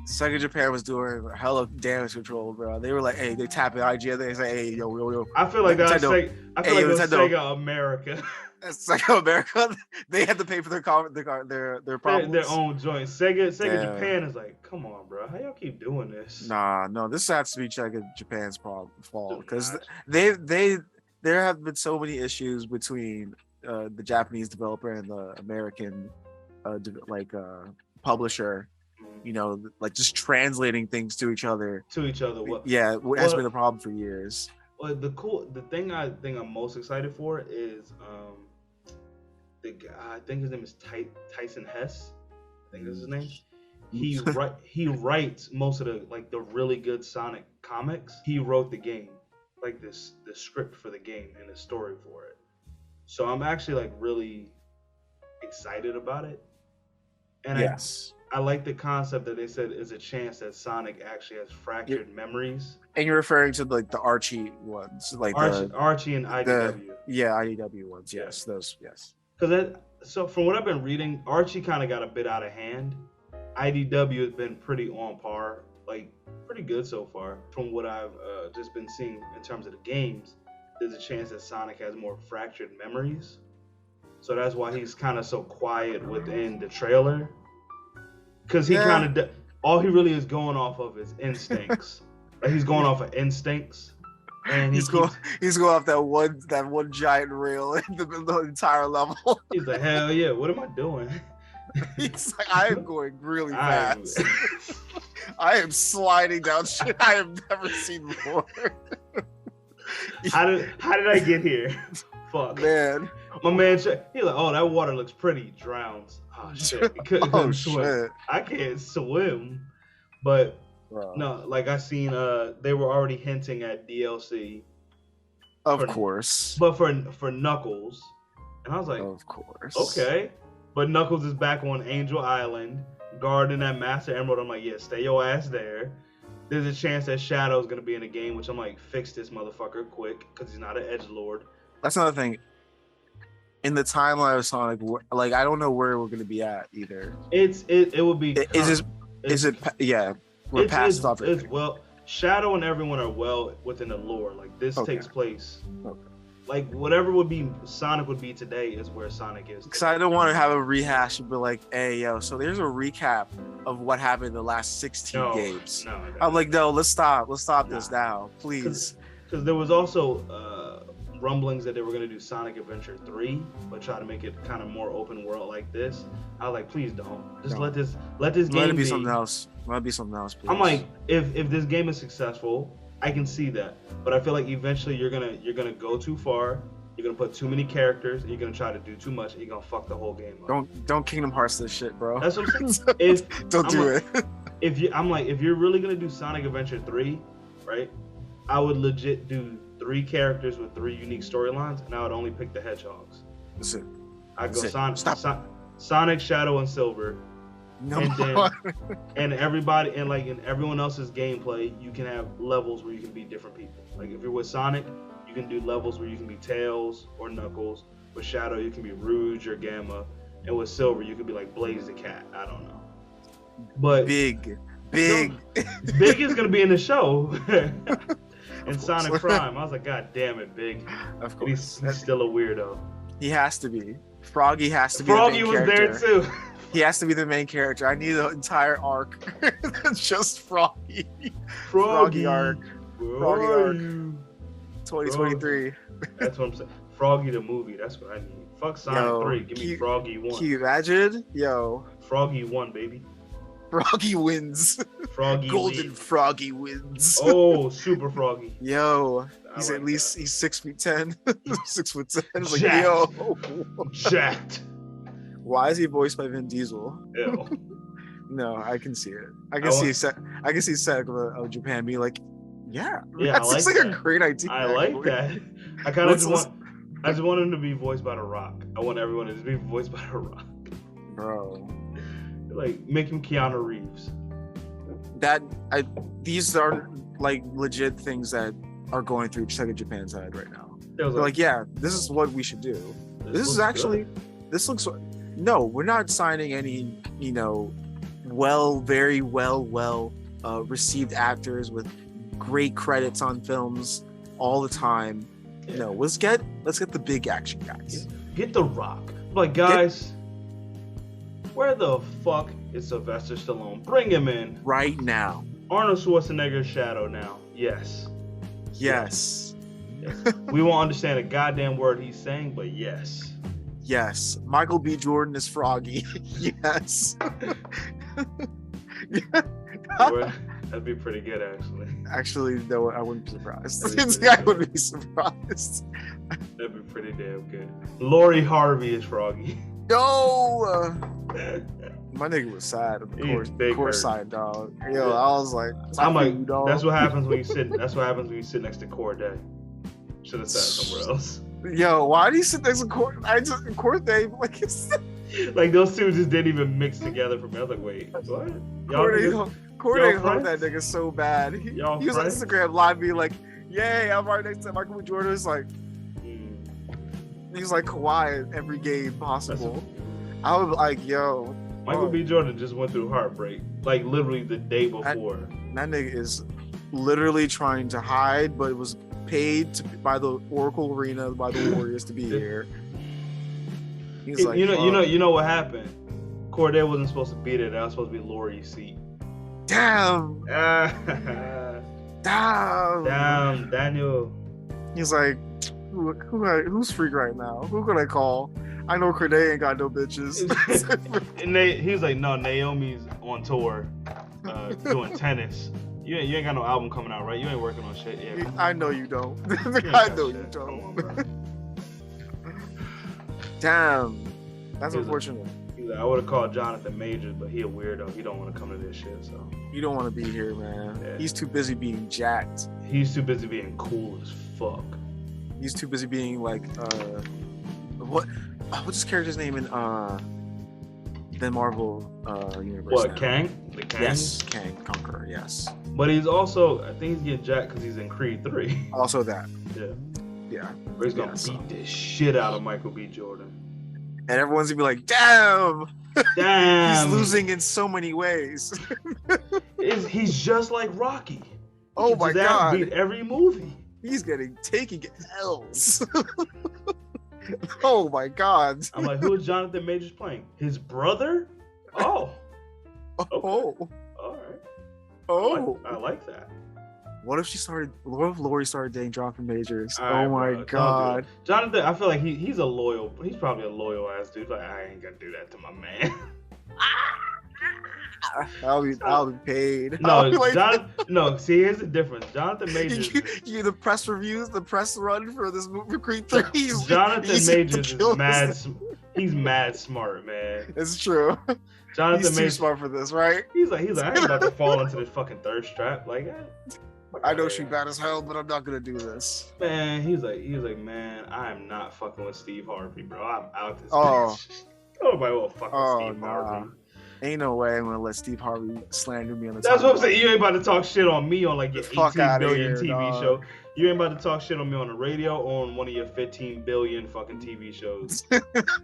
Sega Japan was doing hella damage control, bro. They were like, hey, they tap at IGN. They say, hey, yo. I feel like that's Nintendo. Sega America. Sega America. They had to pay for their problems. Their own joint. Sega Japan is like, come on, bro. How y'all keep doing this? Nah, no. This has to be Sega Japan's fault because there have been so many issues between the Japanese developer and the American publisher. You know, like just translating things to each other. Yeah, it has been a problem for years. Well, the thing I think I'm most excited for is the guy, I think his name is Tyson Hess. I think that's his name. He writes most of the really good Sonic comics. He wrote the game, like the script for the game and the story for it. So I'm actually like really excited about it. And Yes. I like the concept that they said is a chance that Sonic actually has fractured memories. And you're referring to like the Archie ones, like Archie and IDW. IDW ones. Yes, those. Yes. Because so from what I've been reading, Archie kind of got a bit out of hand. IDW has been pretty on par, like pretty good so far. From what I've just been seeing in terms of the games, there's a chance that Sonic has more fractured memories. So that's why he's kind of so quiet within the trailer. Because he kind of, all he really is going off of is instincts. Like he's going off of instincts. And he's going off that one giant rail in the entire level. He's like, hell yeah, what am I doing? He's like, I am going really fast. I am sliding down shit I have never seen before. How did I get here? Fuck. Man. My man, he's like, oh, that water looks pretty. He drowns. Oh shit. He couldn't swim. Shit. I can't swim. But no, like I seen they were already hinting at DLC. Of course. But for Knuckles. And I was like, of course. Okay. But Knuckles is back on Angel Island, guarding that Master Emerald. I'm like, yeah, stay your ass there. There's a chance that Shadow's gonna be in the game, which I'm like, fix this motherfucker quick, because he's not an edgelord. That's another thing. In the timeline of Sonic, like I don't know where we're gonna be at either. It would be. We're past it. Well, Shadow and everyone are well within the lore. Like this takes place. Okay. Like whatever would be Sonic would be today is where Sonic is. Because I don't want to have a rehash and be like, hey yo, so there's a recap of what happened in the last 16 games. No. I'm like, no, let's stop this now, please. Because there was also rumblings that they were gonna do Sonic Adventure 3, but try to make it kind of more open world like this. I was like, please don't. Just let this game let it be something else. Let it be something else, please. I'm like, if this game is successful, I can see that. But I feel like eventually you're gonna go too far. You're gonna put too many characters. And you're gonna try to do too much. And you're gonna fuck the whole game up. Don't Kingdom Hearts this shit, bro. That's what I'm saying. Don't do it. If you're really gonna do Sonic Adventure 3, right? I would legit do 3 characters with 3 unique storylines, and I would only pick the hedgehogs. That's it. I'd go Sonic, Shadow, and Silver. No. And everybody and like in everyone else's gameplay, you can have levels where you can be different people. Like if you're with Sonic, you can do levels where you can be Tails or Knuckles. With Shadow, you can be Rouge or Gamma, and with Silver, you could be like Blaze the Cat. I don't know. But Big is gonna be in the show. And Sonic Prime, I was like, God damn it, Big. Of course, he's still a weirdo. He has to be. Froggy has to be. Froggy was there too. He has to be the main character. I need the entire arc. Just Froggy. Froggy arc. Froggy arc. 2023. That's what I'm saying. Froggy the movie. That's what I need. Fuck Sonic 3. Give me Froggy 1. Can you imagine? Yo. Froggy 1, baby. Froggy wins. Froggy Golden wins. Froggy wins. Oh, Super Froggy. Yo. He's like at least that. He's 6'10". 6'10". It's like, Jacked. yo. Jacked. Why is he voiced by Vin Diesel? Ew. No, I can see it. I can see Sonic of Japan being like, yeah, that seems like a great idea. I like that. I kind of I just want him to be voiced by The Rock. I want everyone to be voiced by The Rock. Bro. Like, make him Keanu Reeves. These are like legit things that are going through Sega Japan's head right now. They're like, yeah, this is what we should do. This is actually good. This looks. No, we're not signing any, very well received actors with great credits on films all the time. Yeah. No, let's get the big action guys. Get The Rock. Like, guys, where the fuck is Sylvester Stallone? Bring him in right now. Arnold Schwarzenegger's Shadow now. Yes. We won't understand a goddamn word he's saying, but yes. Yes. Michael B. Jordan is Froggy. Yes. That'd be pretty good, actually. Actually, no, I wouldn't be surprised. I wouldn't be surprised. That'd be pretty damn good. Lori Harvey is Froggy. No! My nigga was sad. Of course, side dog. Yo, I was like, I'm like, dog. That's what happens when you sit. That's what happens when you sit next to Corday. Should have sat somewhere else. Yo, why do you sit next to Court? Courtney, like it's Like those two just didn't even mix together for me. I was like, wait, what? Courtney y'all hurt that friends? nigga so bad. He Y'all was on friends? Instagram live being like, "Yay, I'm right next to Michael B. Jordan." It's like he's like Kawhi in every game possible. I was like, yo, Michael B. Jordan just went through heartbreak, like literally the day before. That nigga is literally trying to hide, but was paid by the Oracle Arena by the Warriors to be here. He's like, you know what happened? Cordell wasn't supposed to be there. That was supposed to be Laurie's seat. damn, Daniel. He's like, who's free right now? Who can I call? I know Corday ain't got no bitches. And he was like, no, Naomi's on tour, doing tennis. You ain't got no album coming out, right? You ain't working on shit yet. I know you don't. You I know you shit. don't. Come on, bro. Damn, that's He's unfortunate. I would have called Jonathan Majors, but he a weirdo. He don't want to come to this shit, so. You don't want to be here, man. Yeah. He's too busy being jacked. He's too busy being cool as fuck. He's too busy being like, what's his character's name in the Marvel universe? What, now? Kang? The Kang? Yes, Kang Conqueror. Yes. But he's also, I think he's getting jacked because he's in Creed 3. Also that. Yeah. Yeah. But he's gonna beat the shit out of Michael B. Jordan. And everyone's gonna be like, damn, Damn. he's losing in so many ways. He's just like Rocky. Oh my god. Beat every movie. He's taking L's. Oh my god. I'm like, who is Jonathan Majors playing? His brother? Oh. Okay. Oh. All right. Oh. I like that. What if Lori started dating Jonathan Majors? All right, Oh my bro, god. Jonathan, I feel like he's probably a loyal ass dude. Like, I ain't gonna do that to my man. I'll be paid. No, I'll be like, no. See, here's the difference. Jonathan Majors. you the press reviews, the press run for this movie, Creed 3. Jonathan Majors is mad. He's mad smart, man. It's true. Jonathan He's too Majors, smart for this, right? He's like, I ain't about to fall into this fucking thirst trap. Like, I know she's bad as hell, but I'm not gonna do this. man, he was like, man, I am not fucking with Steve Harvey, bro. I'm out this Oh. bitch. Nobody will fuck with Steve nah. Harvey. Ain't no way I'm gonna let Steve Harvey slander me on the That's what I'm timeline. saying. You ain't about to talk shit on me on like your Fuck 18 outta billion here, TV dog. show. You ain't about to talk shit on me on the radio or on one of your 15 billion fucking TV shows.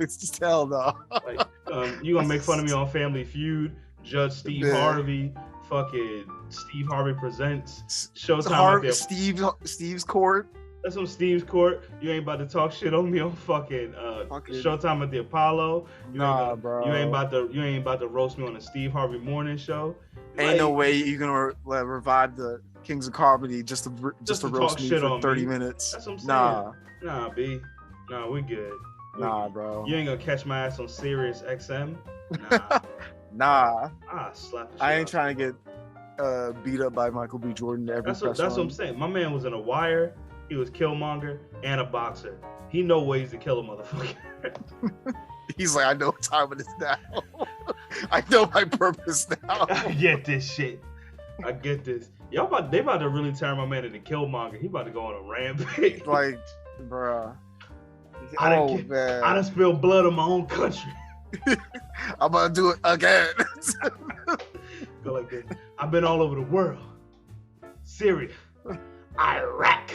It's just hell no. Like, you gonna make fun of me on Family Feud, Judge Steve Yeah. Harvey, fucking Steve Harvey Presents, Showtime. Steve's Court. That's on Steve's Court. You ain't about to talk shit on me on fucking Showtime at the Apollo. Nah, bro. You ain't about to roast me on the Steve Harvey morning show. Ain't no way you're gonna revive the Kings of Comedy just to roast talk me shit for on 30 me. minutes. That's what I'm saying. Nah, B. Nah, we good. nah, bro. You ain't gonna catch my ass on Sirius XM. Nah. Nah, Slap the shit I ain't out. trying to get beat up by Michael B. Jordan every That's press what I'm run. saying. My man was in a wire. He was Killmonger and a boxer. He know ways to kill a motherfucker. He's like, I know what time it is now. I know my purpose now. I get this shit. I get this. They about to really turn my man into Killmonger. He about to go on a rampage. Like, bruh. I Man. done spilled blood on my own country. I'm gonna do it again. Go like this. I've been all over the world. Syria. Iraq.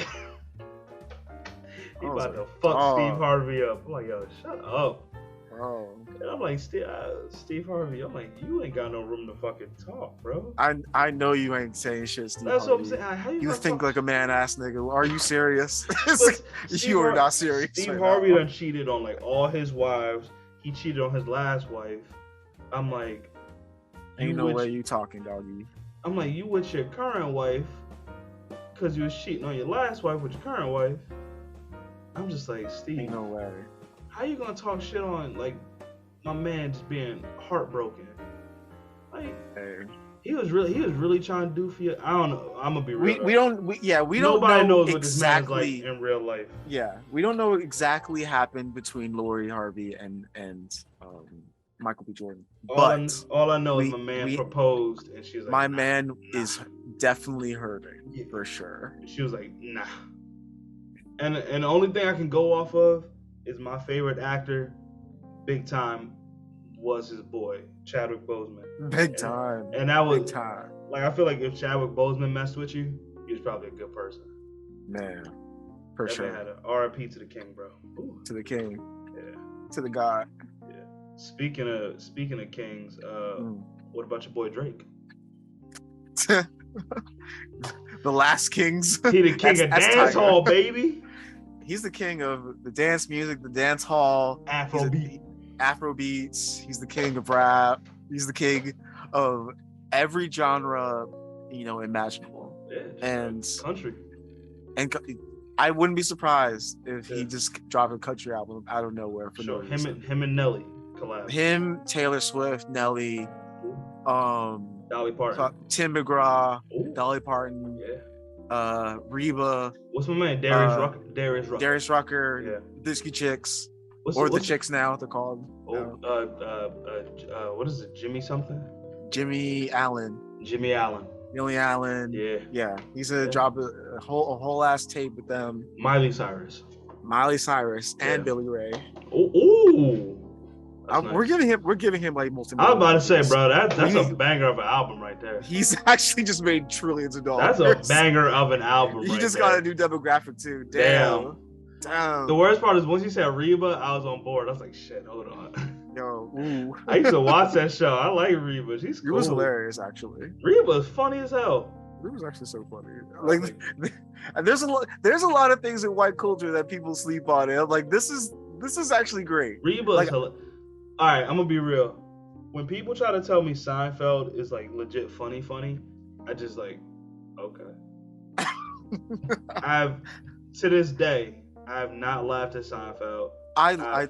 He about to fuck Steve Harvey up. I'm like, yo, shut up. Bro. And I'm like, Steve Harvey, I'm like, you ain't got no room to fucking talk, bro. I know you ain't saying shit, Steve That's Harvey. what I'm saying. How You gonna think talk- like a man ass nigga. Are you serious? But You are not serious. Steve right Harvey now. done cheated on like all his wives. He cheated on his last wife. I'm like, Ain't you no with- way you talking, doggy. I'm like, you with your current wife because you was cheating on your last wife with your current wife. I'm just like, Steve, Ain't no way. how you gonna talk shit on like my man just being heartbroken? Like, Hey. he was really trying to do for you. I don't know. I'm gonna be real. We don't Nobody know knows what this man is exactly. like in real life. Yeah, we don't know exactly happened between Lori Harvey and Michael B. Jordan. But All I know is we- my man we- proposed, and she's like, my nah, man nah. is definitely hurting Yeah. for sure. She was like, nah. And the only thing I can go off of is my favorite actor, big time, was his boy Chadwick Boseman. Big time. And that was big time. like, I feel like if Chadwick Boseman messed with you, he was probably a good person. Man, for That sure. man had a R.I.P. to the king, bro. Ooh. To the king. Yeah. To the god. Yeah. Speaking of kings, what about your boy Drake? The last kings. He the king of dance hall, baby. He's the king of the dance music, the dance hall, Afro beats. He's the king of rap. He's the king of every genre, imaginable. Yeah, and country. And I wouldn't be surprised if he just dropped a country album out of nowhere for no reason. Him and Nelly collab. Him, Taylor Swift, Nelly, Dolly Parton, Tim McGraw, Ooh. Dolly Parton, Reba. What's my man? Darius Rucker. Yeah. Disky Chicks. What's the Chicks now, they're called. What is it? Jimmy something? Jimmy Allen. Jimmy Allen. Yeah. He's gonna drop a whole ass tape with them. Miley Cyrus and Billy Ray. Ooh. Nice. We're giving him like multiple. I was about to say, bro, that's a banger of an album right there. He's actually just made trillions of dollars. That's a banger of an album. He just got a new demographic too. Damn. The worst part is once you said Reba, I was on board. I was like, shit, hold on. Yo, ooh. I used to watch that show. I like Reba. She's cool. Reba's hilarious, actually. Reba's funny as hell. Reba's actually so funny. Like, and there's a lot of things in white culture that people sleep on. And I'm like, this is actually great. Reba's all right, I'm gonna be real. When people try to tell me Seinfeld is like legit funny, I just like, okay. To this day, I have not laughed at Seinfeld. I love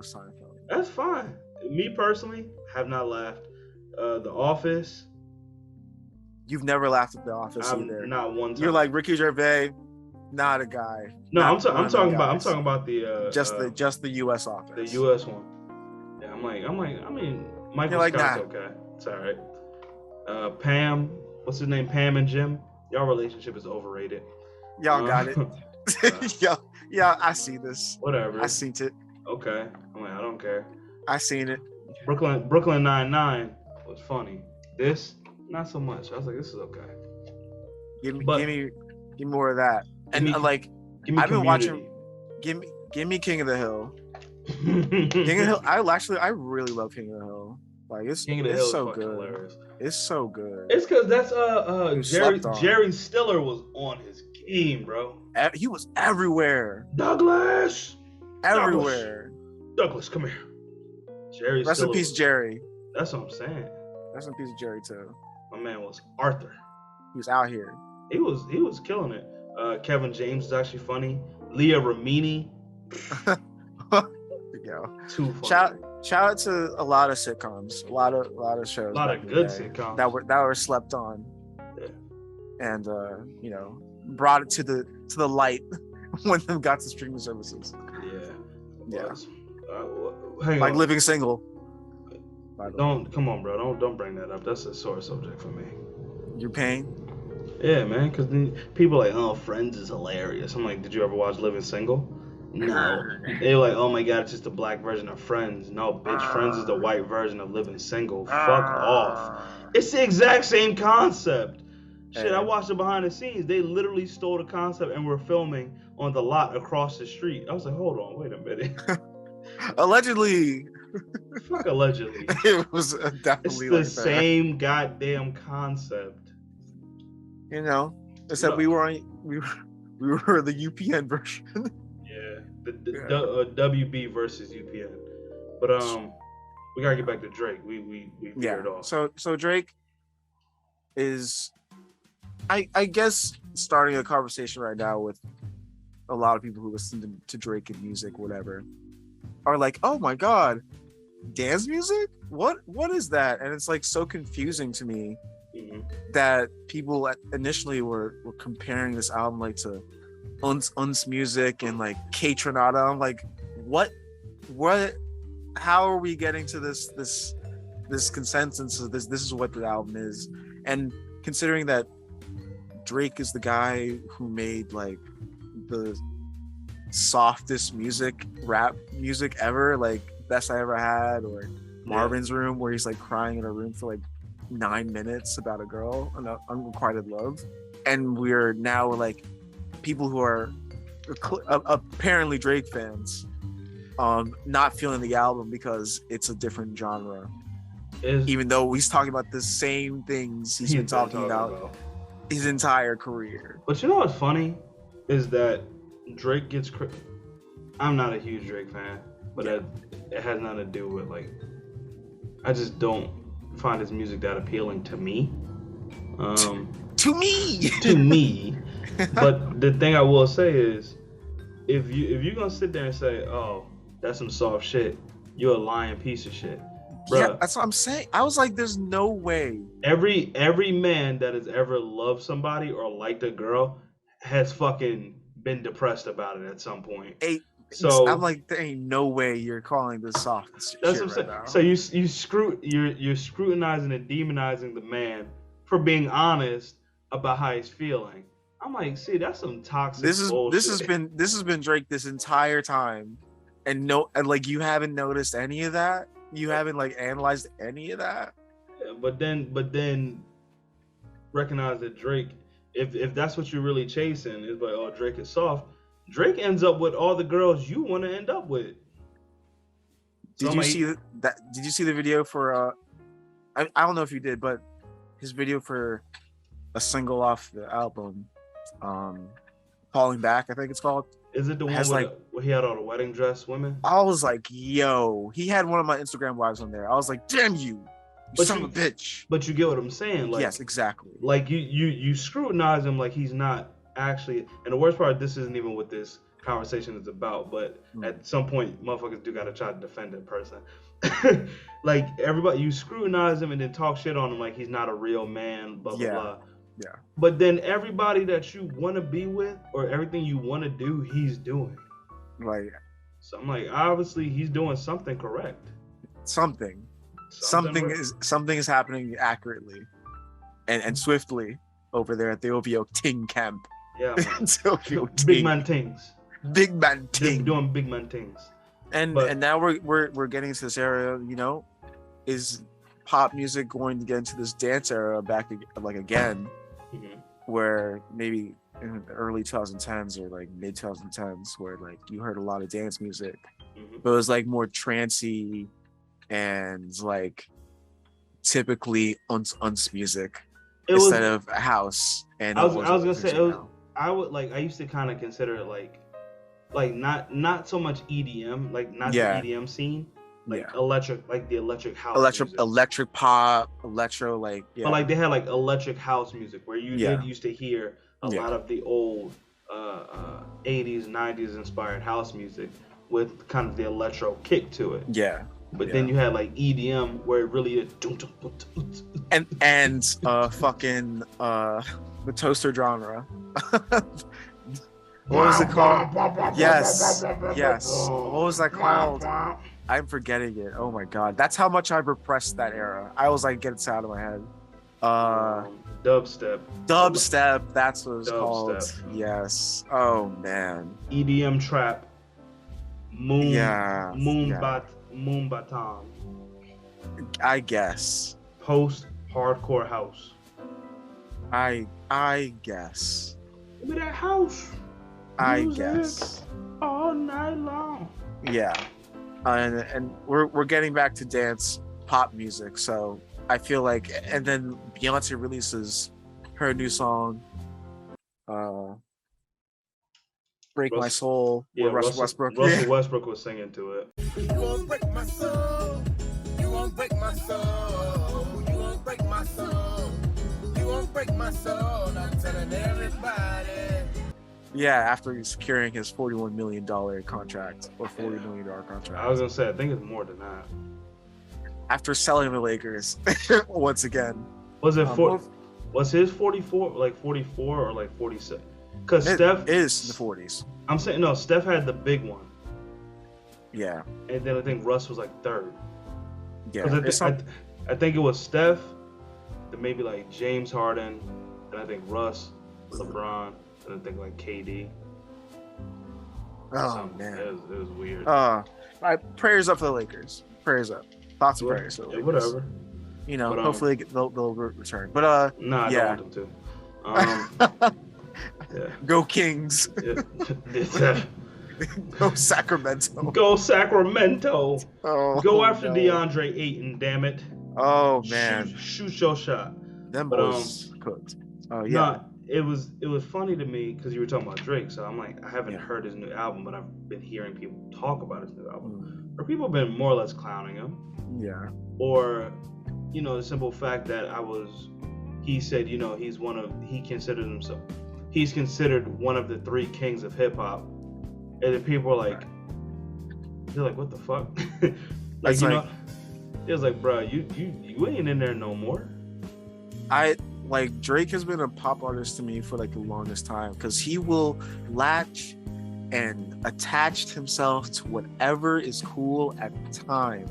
Seinfeld. That's fine. Me personally, have not laughed. The Office. You've never laughed at The Office either. Not one time. You're like Ricky Gervais, not a guy. No, I'm talking about the just the U.S. Office. The U.S. one. Yeah, I mean, Michael Scott's okay. It's all right. Pam, what's his name? Pam and Jim. Y'all relationship is overrated. Y'all got it. Yeah, I see this. Whatever. I seen it. Okay. I don't care. I seen it. Brooklyn Nine-Nine was funny. This, not so much. I was like, this is okay. Give me more of that. And give me I've been Community. watching. Give me King of the Hill. King of the Hill. I really love King of the Hill. Like it's so good. Hilarious. It's so good. It's because that's Jerry Stiller was on his game, bro. He was everywhere. Douglas. Everywhere. Douglas, come here. Jerry. Rest in peace, Jerry. That's what I'm saying. Rest in peace, Jerry too. My man was Arthur. He was out here. He was killing it. Kevin James is actually funny. Leah Remini. Too funny. Shout out to a lot of sitcoms, a lot of shows, a lot of good sitcoms that were slept on, and brought it to the light when them got to streaming services. Yeah. Hang like on. Living Single. Come on, bro. Don't bring that up. That's a sore subject for me. Your pain. Yeah, man. Because people are like, oh, Friends is hilarious. I'm like, did you ever watch Living Single? No. They're like, oh my god, it's just a black version of Friends. No, bitch, Friends is the white version of Living Single. Fuck off. It's the exact same concept. Shit, I watched it behind the scenes. They literally stole the concept and were filming on the lot across the street. I was like, hold on, wait a minute. Allegedly. Fuck allegedly. It was definitely it's the same goddamn concept. Except we were the UPN version. The WB versus UPN, but we gotta get back to Drake. We veered off. So Drake is, I guess, starting a conversation right now with a lot of people who listen to Drake and music, whatever, are like, oh my god, dance music? What is that? And it's like so confusing to me that people initially were comparing this album like to Uns music and like K-Tronada. I'm like, what how are we getting to this consensus of this is what the album is? And considering that Drake is the guy who made like the softest rap music ever, like Best I Ever Had, or Marvin's Room, where he's like crying in a room for like 9 minutes about a girl and unrequited love. And we're now like people who are apparently Drake fans, not feeling the album because it's a different genre. Even though he's talking about the same things he's been talking about his entire career. But you know what's funny is that Drake gets. I'm not a huge Drake fan, but it has nothing to do with like. I just don't find his music that appealing to me. To me. To me. But the thing I will say is, if you're gonna sit there and say, "Oh, that's some soft shit," you're a lying piece of shit. Bruh, yeah, that's what I'm saying. I was like, there's no way. Every man that has ever loved somebody or liked a girl has fucking been depressed about it at some point. So I'm like, there ain't no way you're calling this soft shit. That's what I'm saying. Now. So you're scrutinizing and demonizing the man for being honest about how he's feeling. I'm like, see, that's some toxic bullshit. This has been Drake this entire time, and like you haven't noticed any of that. You haven't like analyzed any of that. Yeah, but then recognize that Drake, if that's what you're really chasing, is like, oh, Drake is soft. Drake ends up with all the girls you want to end up with. Did you see that? Did you see the video for? I don't know if you did, but his video for a single off the album, "Falling Back," I think it's called. Is it the one where he had all the wedding dress women? I was like, yo, he had one of my Instagram wives on there. I was like, damn you son of a bitch. But you get what I'm saying? Like, yes, exactly. Like you scrutinize him like he's not actually. And the worst part, this isn't even what this conversation is about. But at some point, motherfuckers do gotta try to defend that person. Like everybody, you scrutinize him and then talk shit on him like he's not a real man. Blah blah blah. Yeah. But then everybody that you want to be with or everything you want to do, he's doing. Right. So I'm like, obviously he's doing something correct. Something is happening accurately and swiftly over there at the OVO Ting Camp. Yeah. Big man things. Big man ting. Doing big man things. And now we're getting to this era, you know, is pop music going to get into this dance era back again? Mm-hmm. Where maybe in the early 2010s or like mid 2010s, where like you heard a lot of dance music, but it was like more trancey and like typically uns music instead of house. And I was gonna say I used to kind of consider it like not so much EDM, like not the EDM scene. Like electric, like the electric house electric pop, electro, like But like they had like electric house music where you used to hear a lot of the old 80s, 90s inspired house music with kind of the electro kick to it. Yeah. But then you had like EDM where it really is and fucking the toaster genre. What was it called? Yes. What was that called? I'm forgetting it. Oh my god. That's how much I've repressed that era. I was like, get it out of my head. Dubstep. That's what it's called. Yes. Oh man. EDM trap. Moonbaton. I guess. Post hardcore house. I guess. Give me that house. I guess. All night long. Yeah. And we're getting back to dance pop music, so I feel like, and then Beyonce releases her new song, "Break My Soul," where Russell Westbrook was singing to it. You won't break my soul. You won't break my soul. You won't break my soul. You won't break my soul. I'm telling everybody. Yeah, after he's securing his $41 million contract or $40 million contract. I was gonna say, I think it's more than that. After selling the Lakers once again. Was it was his 44 like 44 or like 46? Because Steph is in the 40s. I'm saying no, Steph had the big one. Yeah. And then I think Russ was like third. Yeah. I think it was Steph, then maybe like James Harden, and I think Russ, LeBron. I think like KD. Oh man, it was weird. Prayers up for the Lakers. Prayers up. Thoughts and What- prayers for the yeah, Lakers. whatever. You know, But, hopefully they'll return. But Nah, I yeah. don't want them to. Yeah. Go Kings. Yeah. Go Sacramento. Go Sacramento. Oh, Go after no. DeAndre Ayton, damn it. Oh man, Shoot your shot. them But, boys cooked. Oh yeah. Nah, it was funny to me because you were talking about Drake, so I'm like, I haven't Yeah. heard his new album, but I've been hearing people talk about his new album. Mm, Or people have been more or less clowning him. yeah. Or, you know, the simple fact that he said, you know, he's considered one of the 3 kings of hip hop. And then people are like, they're like, what the fuck? Like, It's you like- know, it was like, bro, you ain't in there no more. Drake has been a pop artist to me for like the longest time because he will latch and attach himself to whatever is cool at the time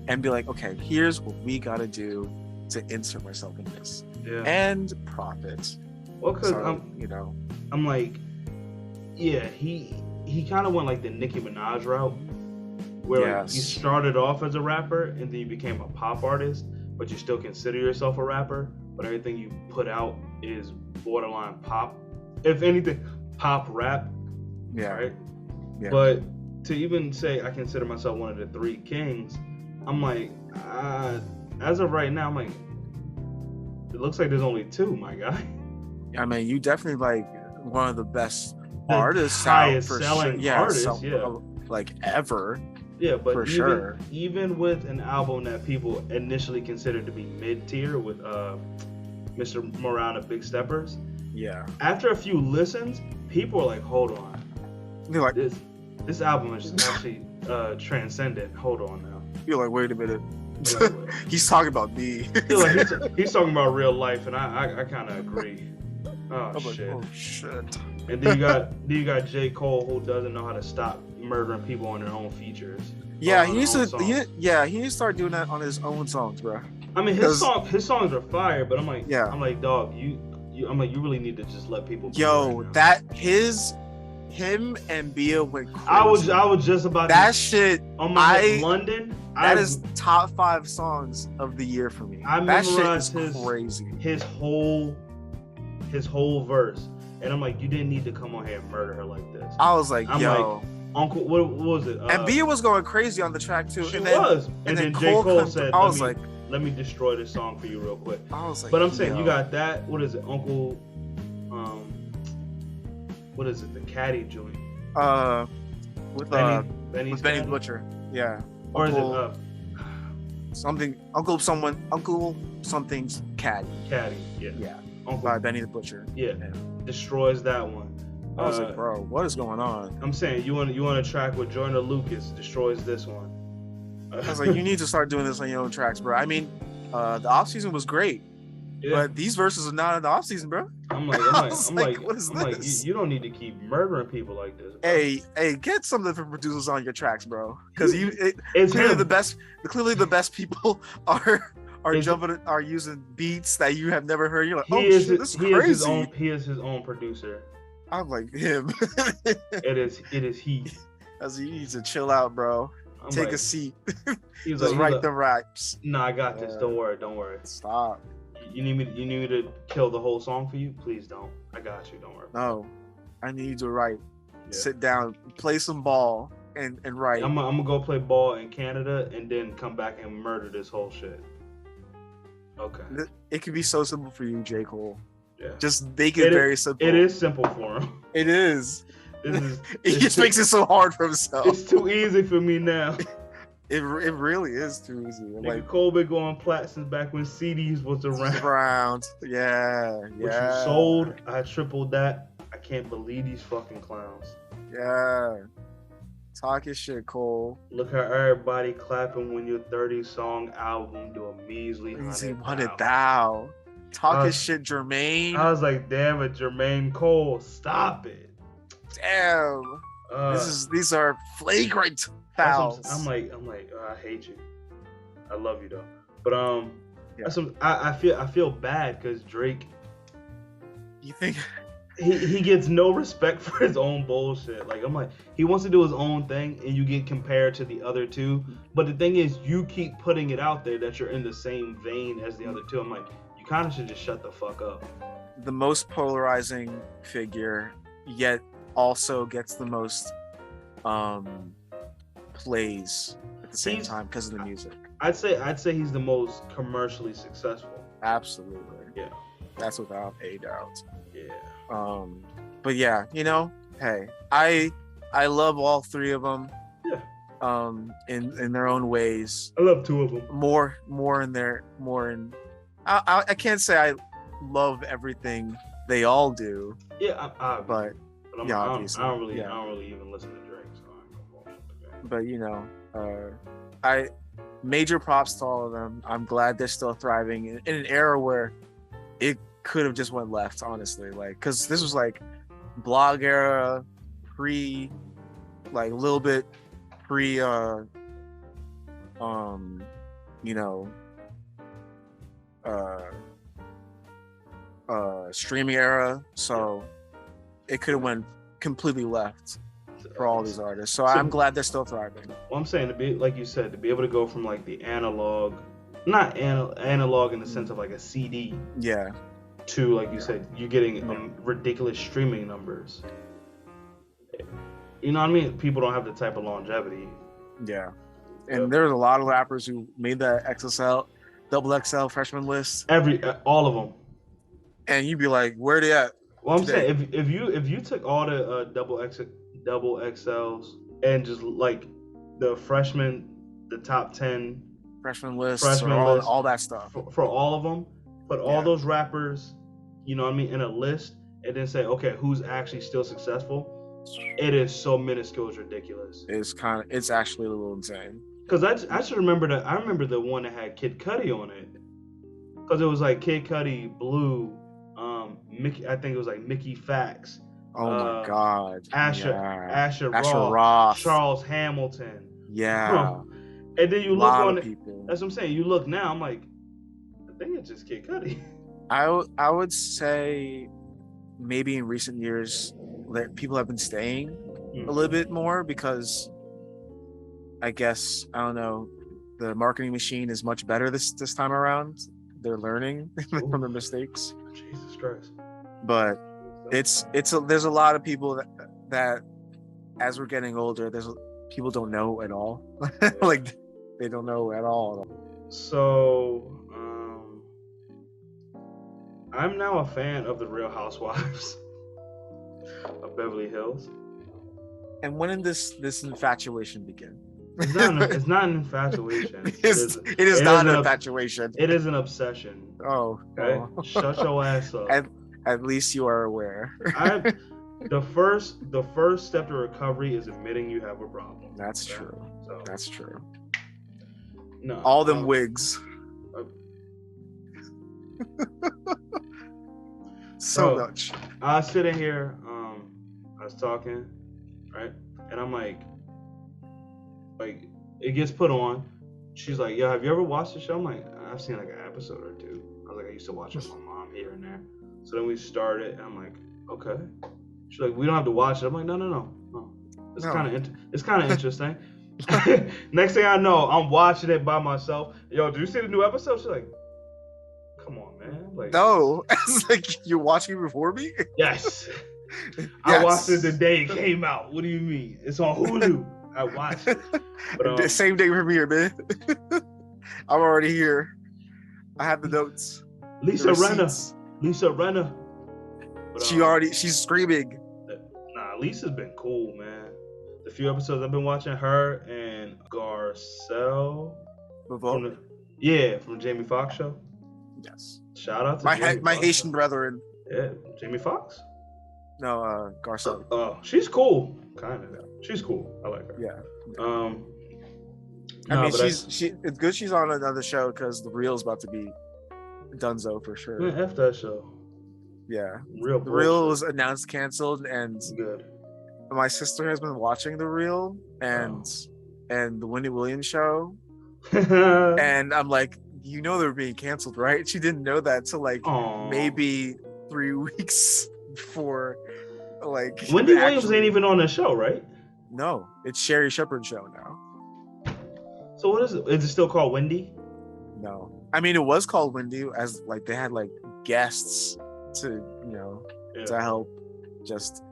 and be like, okay, here's what we gotta do to insert myself in this Yeah. and profit. Well, because So, you know, I'm like, yeah, he kind of went like the Nicki Minaj route, where like, you Yes. started off as a rapper and then you became a pop artist, but you still consider yourself a rapper, but everything you put out is borderline pop. If anything, pop rap, yeah, right? yeah. But to even say I consider myself one of the 3 kings, I'm like, as of right now, I'm like, it looks like there's only 2, my guy. I mean, you definitely like one of the best The artists highest out for selling sure. artist, yeah. Like ever. Yeah, but For sure. even with an album that people initially considered to be mid-tier with Mr. Morale and Big Steppers, Yeah. after a few listens, people are like, hold on, You're like, this album is actually transcendent. Hold on now. you're like, wait a minute. You're like, wait. He's talking about me. You're like, he's talking about real life, and I kind of agree. Oh I'm like, shit. oh shit. And then you got J. Cole, who doesn't know how to stop murdering people on their own features. Yeah, on he their needs own to. songs. He needs to start doing that on his own songs, bro. I mean, his songs are fire, but I'm like, Yeah. I'm like, dog, you really need to just let people. be Yo, right now. him and Bia went crazy. I was just about that to, shit. on my head, London. That is top 5 songs of the year for me. I That shit is memorized crazy. his whole verse, and I'm like, you didn't need to come on here and murder her like this. I was like, I'm yo. Uncle, what was it? And Bia was going crazy on the track too. She and then, was, and then J. Cole comes- said, I was like, let me destroy this song for you real quick. I was like, But I'm saying, yo. you got that. What is it, Uncle? What is it? The Caddy joint. With Benny's Benny Caddy? Butcher. Yeah. Or is it Uncle something's Caddy. Caddy? Yeah. Yeah. Uncle. By Benny the Butcher. Yeah. Yeah. Destroys that one. I was like, bro, what is going on? I'm saying you want a track with Jordan Lucas, destroys this one. I was like, you need to start doing this on your own tracks, bro. I mean, the off season was great, Yeah. but these verses are not in the off season, bro. I'm like, what is this? You don't need to keep murdering people like this. Bro. Hey, get some different producers on your tracks, bro. Because It's clearly him. the best people are It's- are using beats that you have never heard. You're like, He oh is shit, this is he crazy. he is his own producer. I'm like him. It is he. As you need to chill out, bro. I'm Take like, a seat. He's Just like, write the raps. Nah, I got this. Don't worry. Stop. You need me to kill the whole song for you? Please don't. I got you. Don't worry. No, I need you to write. Yeah. Sit down, play some ball, and write. I'm gonna go play ball in Canada and then come back and murder this whole shit. Okay. It could be so simple for you, J. Cole. Yeah. Just make it very simple. It is simple for him. It is. This is. He just makes it so hard for himself. It's too easy for me now. It really is too easy. Nigga, Like Cole been going plat since back when CDs was around. round. Yeah. What Yeah. you sold, I tripled that. I can't believe these fucking clowns. Yeah. Talk your shit, Cole. Look how everybody clapping when your 30 song album do a measly Easy 100 wanted thou. thou. Talk your Uh, shit, Jermaine. I was like, damn it, Jermaine Cole, stop it. Damn. Uh, These are flagrant that's fouls. what I'm like, I hate you. I love you though. But Yeah. I feel bad because Drake. You think he gets no respect for his own bullshit. Like I'm like, he wants to do his own thing, and you get compared to the other two. But the thing is, you keep putting it out there that you're in the same vein as the other two. I'm like, you kind of should just shut the fuck up. The most polarizing figure, yet also gets the most plays at the same time because of the music. I'd say he's the most commercially successful. Absolutely. Yeah. That's without a doubt. Yeah. But yeah, you know, hey, I love all three of them. Yeah. In their own ways. I love two of them. I can't say I love everything they all do. Yeah, but yeah, obviously. I don't really even listen to Drake, so I ain't gonna bullshit. But you know, I major props to all of them. I'm glad they're still thriving in an era where it could have just went left, honestly. Like, because this was like blog era, pre, like a little bit pre, you know, streaming era. So it could have went completely left for all these artists. So I'm glad they're still thriving. Well, I'm saying to be, like you said, to be able to go from like the analog, not analog in the sense of like a CD. Yeah. To, like you said, you're getting ridiculous streaming numbers. You know what I mean? People don't have the type of longevity. Yeah. And there's a lot of rappers who made that double XL freshman list. All of them. And you'd be like, where they at? Well, I'm saying if you took all the double XLs and just like the freshmen, the top 10 freshman list, all that stuff for all of them, put all those rappers, you know what I mean, in a list, and then say, okay, who's actually still successful? It is so minuscule, it's ridiculous. It's actually a little insane. Because I should remember I remember the one that had Kid Cudi on it. Because it was like Kid Cudi, Blue, Mickey. I think it was like Mickey Fax. Oh my God. Asher Roth, Charles Hamilton. Yeah. And then you look on it. People. That's what I'm saying. You look now. I'm like, I think it's just Kid Cudi. I would say maybe in recent years that people have been staying a little bit more because I guess, I don't know, the marketing machine is much better this time around. They're learning from their mistakes. Jesus Christ. But there's a lot of people that as we're getting older, people don't know at all. Like they don't know at all. So I'm now a fan of the Real Housewives of Beverly Hills. And when did this infatuation begin? It's not an infatuation. It is not an infatuation. It is an obsession. Oh, okay. Oh. Shut your ass up. At least you are aware. The first step to recovery is admitting you have a problem. That's true. So, that's true. No, all them wigs. So much. I was sitting here. I was talking, right, and I'm like, it gets put on. She's like, "Yo, have you ever watched the show?" I'm like, "I've seen like an episode or two." I was like, "I used to watch it with my mom here and there." So then we started, and I'm like, "Okay." She's like, "We don't have to watch it." I'm like, "No. It's kind of interesting." Next thing I know, I'm watching it by myself. Yo, did you see the new episode? She's like, "Come on, man!" Like, no, it's like you're watching it before me. Yes. I watched it the day it came out. What do you mean? It's on Hulu. I watched it. But, same day from here, man. I'm already here. I have the notes. Lisa Rinna. But, she's screaming. Nah, Lisa's been cool, man. The few episodes I've been watching, her and Garcelle. From Jamie Foxx show. Yes. Shout out to my Haitian brethren. Yeah, Jamie Foxx. No, Garcelle. Oh, she's cool. Kind of. She's cool. I like her. Yeah. I mean, it's good she's on another show because the Real's about to be donezo for sure. Man, F that show. Yeah. The Real was announced canceled, and good. My sister has been watching the Real and the Wendy Williams show, and I'm like, you know they're being canceled, right? She didn't know that till like maybe 3 weeks for like Wendy the Williams actual- ain't even on the show, right? No, it's Sherry Shepherd's show now. So what is it? Is it still called Wendy? No, I mean it was called Wendy as like they had like guests to to help just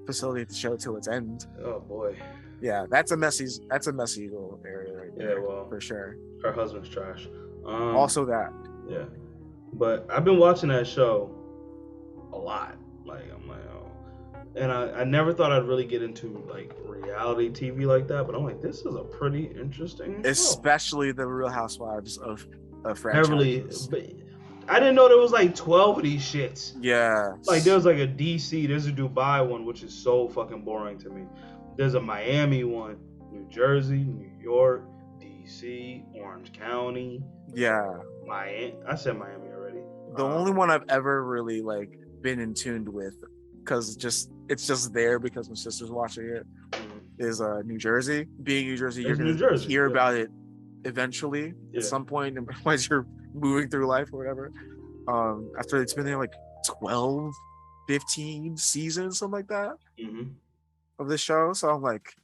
facilitate the show till its end. Oh boy. Yeah, that's a messy little area right there. Yeah, well, for sure. her husband's trash. Also that. Yeah, but I've been watching that show a lot. Like I'm like, oh, and I never thought I'd really get into like reality TV like that. But I'm like, this is a pretty interesting show. Especially the Real Housewives of Beverly, franchises. but I didn't know there was like 12 of these shits. Yeah. Like there's like a DC, there's a Dubai one, which is so fucking boring to me. There's a Miami one, New Jersey, New York, DC, Orange County. Yeah. Miami. I said Miami already. The only one I've ever really like been in tuned with, because it's just there because my sister's watching it, is New Jersey. Being New Jersey, you're gonna hear about it eventually at some point as you're moving through life or whatever. After it's been there like 12, 15 seasons, something like that, of the show. So I'm like,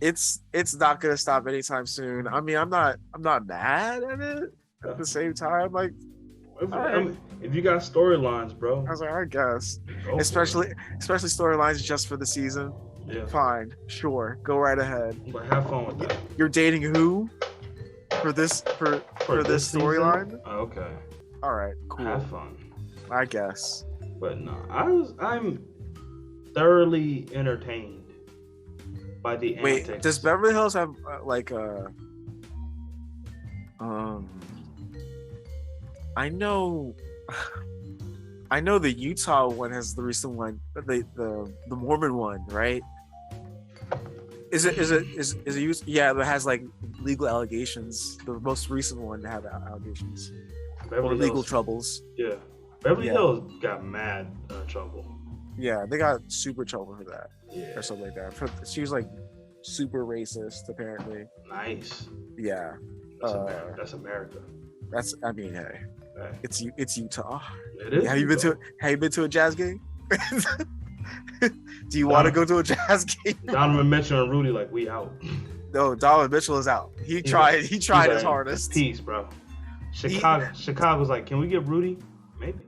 it's not gonna stop anytime soon. I mean, I'm not mad at it. At the same time, like, if you got storylines, bro, I was like, I guess, especially storylines just for the season. Yeah. Fine, sure, go right ahead. But have fun with that. You're dating who for this this storyline? Okay. All right, cool. Have fun. I guess. But no, I'm thoroughly entertained by the antics. Wait, does Beverly Hills have I know the Utah one has the recent one, the Mormon one, right? Is it yeah, that has like legal allegations. The most recent one to have allegations or legal troubles. Yeah, Beverly Hills got mad trouble. Yeah, they got super trouble for that, Yeah. or something like that. She was like super racist, apparently. Nice. Yeah, That's America. I mean, hey, it's Utah. It is. Have you been to a jazz game? Do you want to go to a jazz game? Donovan Mitchell and Rudy, like, we out. No, Donovan Mitchell is out. He tried his hardest. Peace, bro. Chicago's like, can we get Rudy? Maybe.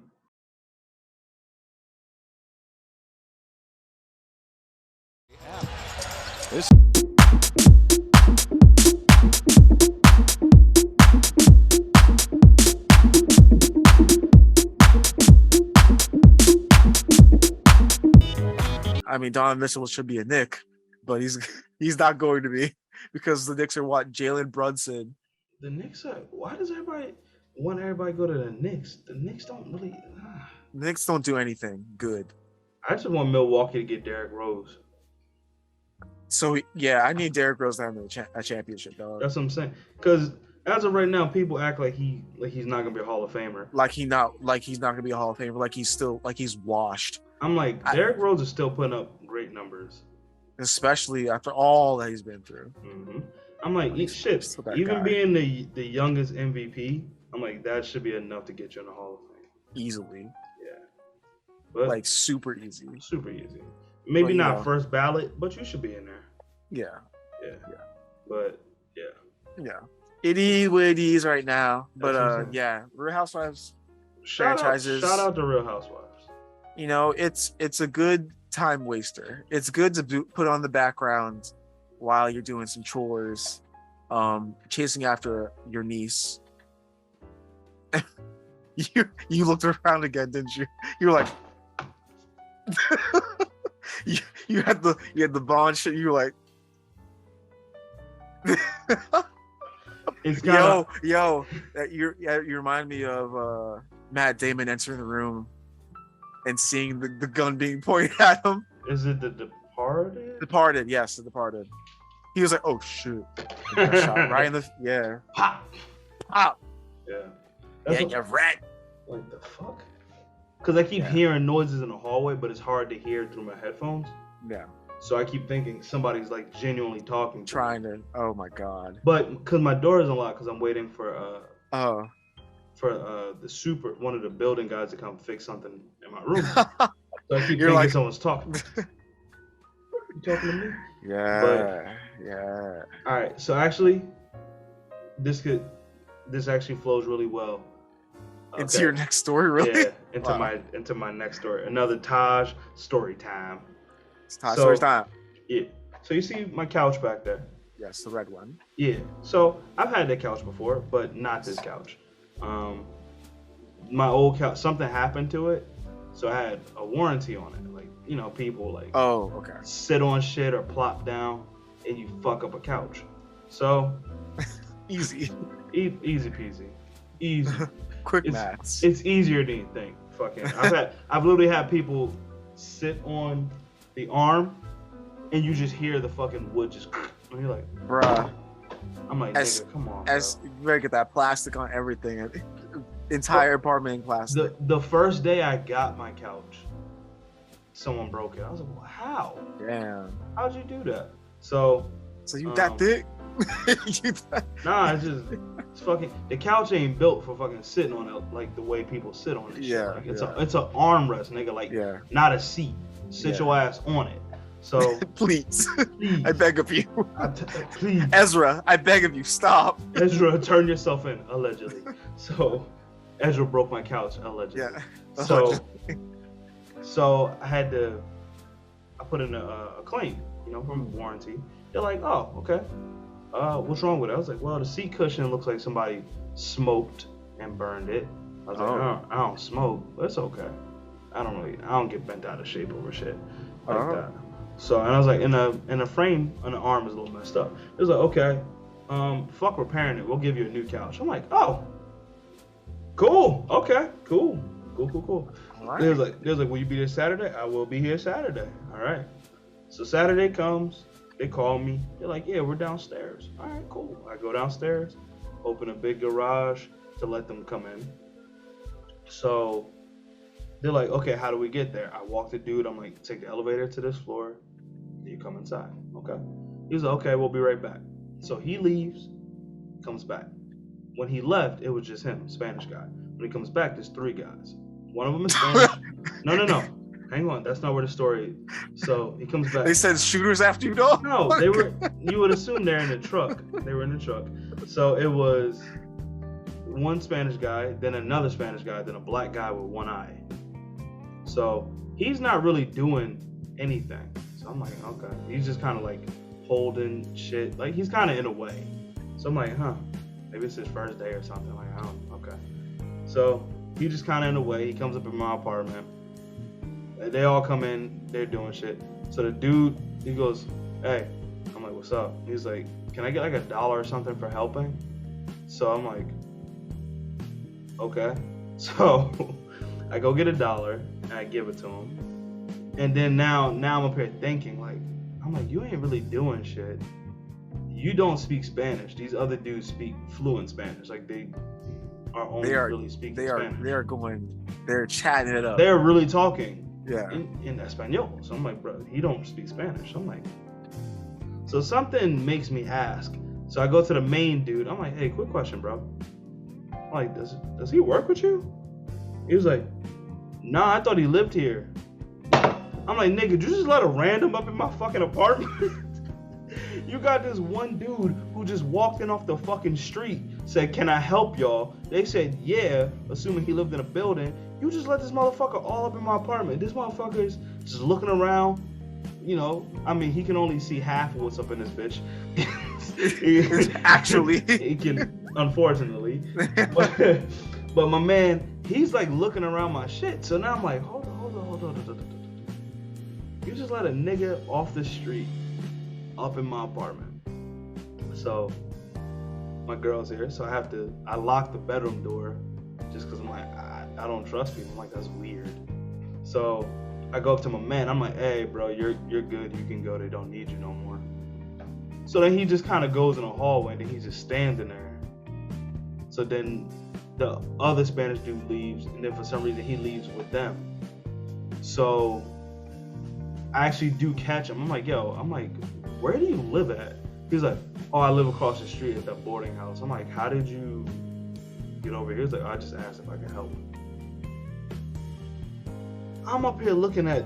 I mean, Donovan Mitchell should be a Knick, but he's not going to be because the Knicks are what? Jalen Brunson. The Knicks are. Why does everybody want everybody to go to the Knicks? The Knicks don't really. The Knicks don't do anything good. I just want Milwaukee to get Derrick Rose. So yeah, I need Derrick Rose to have a championship, dog. That's what I'm saying. Because as of right now, people act like he's not gonna be a Hall of Famer. Like he's not gonna be a Hall of Famer. Like he's washed. I'm like, Derrick Rose is still putting up great numbers, especially after all that he's been through. I'm like, shit. Even being the youngest MVP, I'm like, that should be enough to get you in the Hall of Fame easily. Yeah, but like super easy. Super easy. Maybe not first ballot, but you should be in there. Yeah. But yeah. It is what it is right now. But yeah, Real Housewives franchises. Shout out to Real Housewives. You know, it's a good time waster. It's good to put on the background while you're doing some chores, chasing after your niece. You looked around again, didn't you? You were like, you had the bond shit. You were like, yo, you remind me of Matt Damon entering the room and seeing the gun being pointed at him. Is it The Departed? Departed, yes, The Departed. He was like, "Oh shit!" And got shot right in the pop. Yeah. You're right. What the fuck? Because I keep hearing noises in the hallway, but it's hard to hear through my headphones. Yeah. So I keep thinking somebody's like genuinely talking. Trying to. Oh my god. But because my door isn't locked, because I'm waiting for one of the building guys to come fix something in my room. So I keep You're thinking like- someone's talking. You talking to me? Yeah, yeah. All right. So actually, this actually flows really well. Into Okay. your next story, really? Yeah, into my next story. Another Taj story time. It's Taj So- story time. Yeah. So you see my couch back there? Yes, the red one. Yeah. So I've had that couch before, but not this couch. My old couch, something happened to it, so I had a warranty on it. Like, you know, people like Oh, okay. sit on shit or plop down, and you fuck up a couch. So Easy. easy peasy, easy. Quick It's- maths. It's easier than you think. Fucking, I've literally had people sit on the arm, and you just hear the fucking wood just, and you're like, Bruh. I'm like, As- nigga, come on. As bro. you better get that plastic on everything. Entire apartment in plastic. The first day I got my couch, someone broke it. I was like, well, how? Damn. How'd you do that? So, So you that thick? You that- nah, it's fucking, the couch ain't built for fucking sitting on it like the way people sit on it. Yeah, Like, it's yeah. it's an armrest, nigga, like Yeah. not a seat. Sit Yeah. your ass on it. So, Please. please, I beg of you. please, Ezra, I beg of you, stop. Ezra, turn yourself in, allegedly. So, Ezra broke my couch, allegedly. Yeah. So I put in a claim, you know, from warranty. They're like, oh, okay. What's wrong with it? I was like, well, the seat cushion looks like somebody smoked and burned it. I was like, I don't smoke, but it's okay. I don't get bent out of shape over shit like that. So, and I was like, in the frame on the arm is a little messed up. It was like, okay, fuck repairing it. We'll give you a new couch. I'm like, oh, cool. Okay, cool. Alright. They was like, will you be there Saturday? I will be here Saturday. All right. So Saturday comes, they call me. They're like, yeah, we're downstairs. All right, cool. I go downstairs, open a big garage to let them come in. So they're like, okay, how do we get there? I walk the dude. I'm like, take the elevator to this floor. You come inside. Okay. He's like, okay, we'll be right back. So he leaves, comes back. When he left, it was just him, Spanish guy. When he comes back, there's 3 guys. One of them is Spanish. No. Hang on, that's not where the story is. So he comes back. They send shooters after you, dog? No, they were. You would assume they're in the truck. They were in the truck. So it was one Spanish guy, then another Spanish guy, then a black guy with one eye. So he's not really doing anything. So I'm like, okay. He's just kind of like holding shit. Like he's kind of in a way. So I'm like, maybe it's his first day or something. Like, I don't. Okay. So he just kind of in a way. He comes up in my apartment. They all come in. They're doing shit. So the dude, he goes, hey. I'm like, what's up? He's like, can I get like $1 or something for helping? So I'm like, okay. So I go get $1 and I give it to him. And then now I'm up here thinking like, I'm like, you ain't really doing shit. You don't speak Spanish. These other dudes speak fluent Spanish. Like they are only really speaking Spanish. They're chatting it up. They're really talking Yeah. in Espanol. So I'm like, bro, he don't speak Spanish. I'm like, so something makes me ask. So I go to the main dude. I'm like, hey, quick question, bro. I'm like, does he work with you? He was like, nah, I thought he lived here. I'm like, nigga, did you just let a random up in my fucking apartment? You got this one dude who just walked in off the fucking street, said, can I help y'all? They said, yeah, assuming he lived in a building. You just let this motherfucker all up in my apartment. This motherfucker's just looking around. You know, I mean, he can only see half of what's up in this bitch. Actually. He can, unfortunately. But my man, he's like looking around my shit. So now I'm like, hold on. You just let a nigga off the street up in my apartment. So my girl's here, so I lock the bedroom door just because I'm like, I don't trust people. I'm like, that's weird. So I go up to my man. I'm like, hey, bro, you're good. You can go. They don't need you no more. So then he just kind of goes in a hallway, and then he just stands in there. So then the other Spanish dude leaves, and then for some reason he leaves with them. So I actually do catch him. I'm like, where do you live at? He's like, oh, I live across the street at that boarding house. I'm like, how did you get over here? He's like, I just asked if I could help. I'm up here looking at.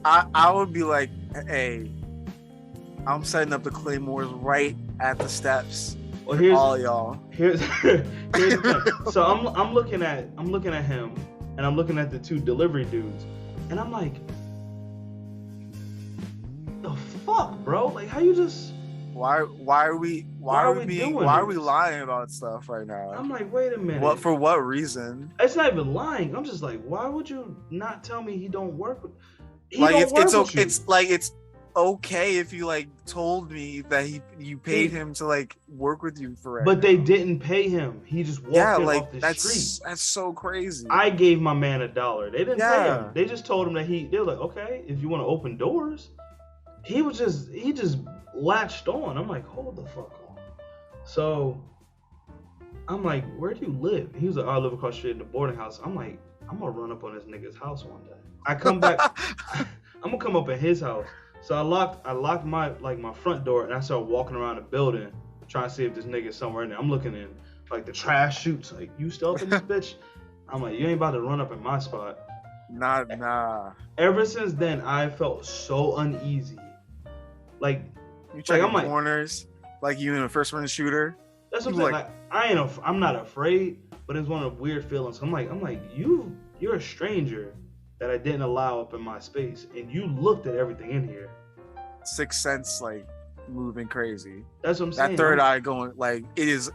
I would be like, hey, I'm setting up the claymores right at the steps. Well, here's all y'all. Here's the thing. So I'm looking at him, and I'm looking at the two delivery dudes, and I'm like, the fuck, bro? Like, how you just? Why are we lying about stuff right now? I'm like, wait a minute. What, for what reason? It's not even lying. I'm just like, why would you not tell me he don't work with? It's like it's okay if you like told me that you paid him to like work with you forever. But they didn't pay him. He just walked in off the street. That's so crazy. I gave my man $1. They didn't pay him. They just told him that they were like, okay, if you want to open doors. He just latched on. I'm like, hold the fuck on. So I'm like, where do you live? He was like, I live across the street in the boarding house. I'm like, I'm gonna run up on this nigga's house one day. I come back, I'm gonna come up in his house. So I locked my front door, and I started walking around the building trying to see if this nigga's somewhere in there. I'm looking in like the trash chutes, like, you still up in this bitch? I'm like, you ain't about to run up in my spot. Nah. Ever since then, I felt so uneasy. Like, you checking corners, like you in a first-person shooter. That's what I'm saying. Like, I'm not afraid, but it's one of the weird feelings. I'm like, you're a stranger that I didn't allow up in my space, and you looked at everything in here. Sixth sense, like, moving crazy. That's what I'm saying. That third eye going, like, it is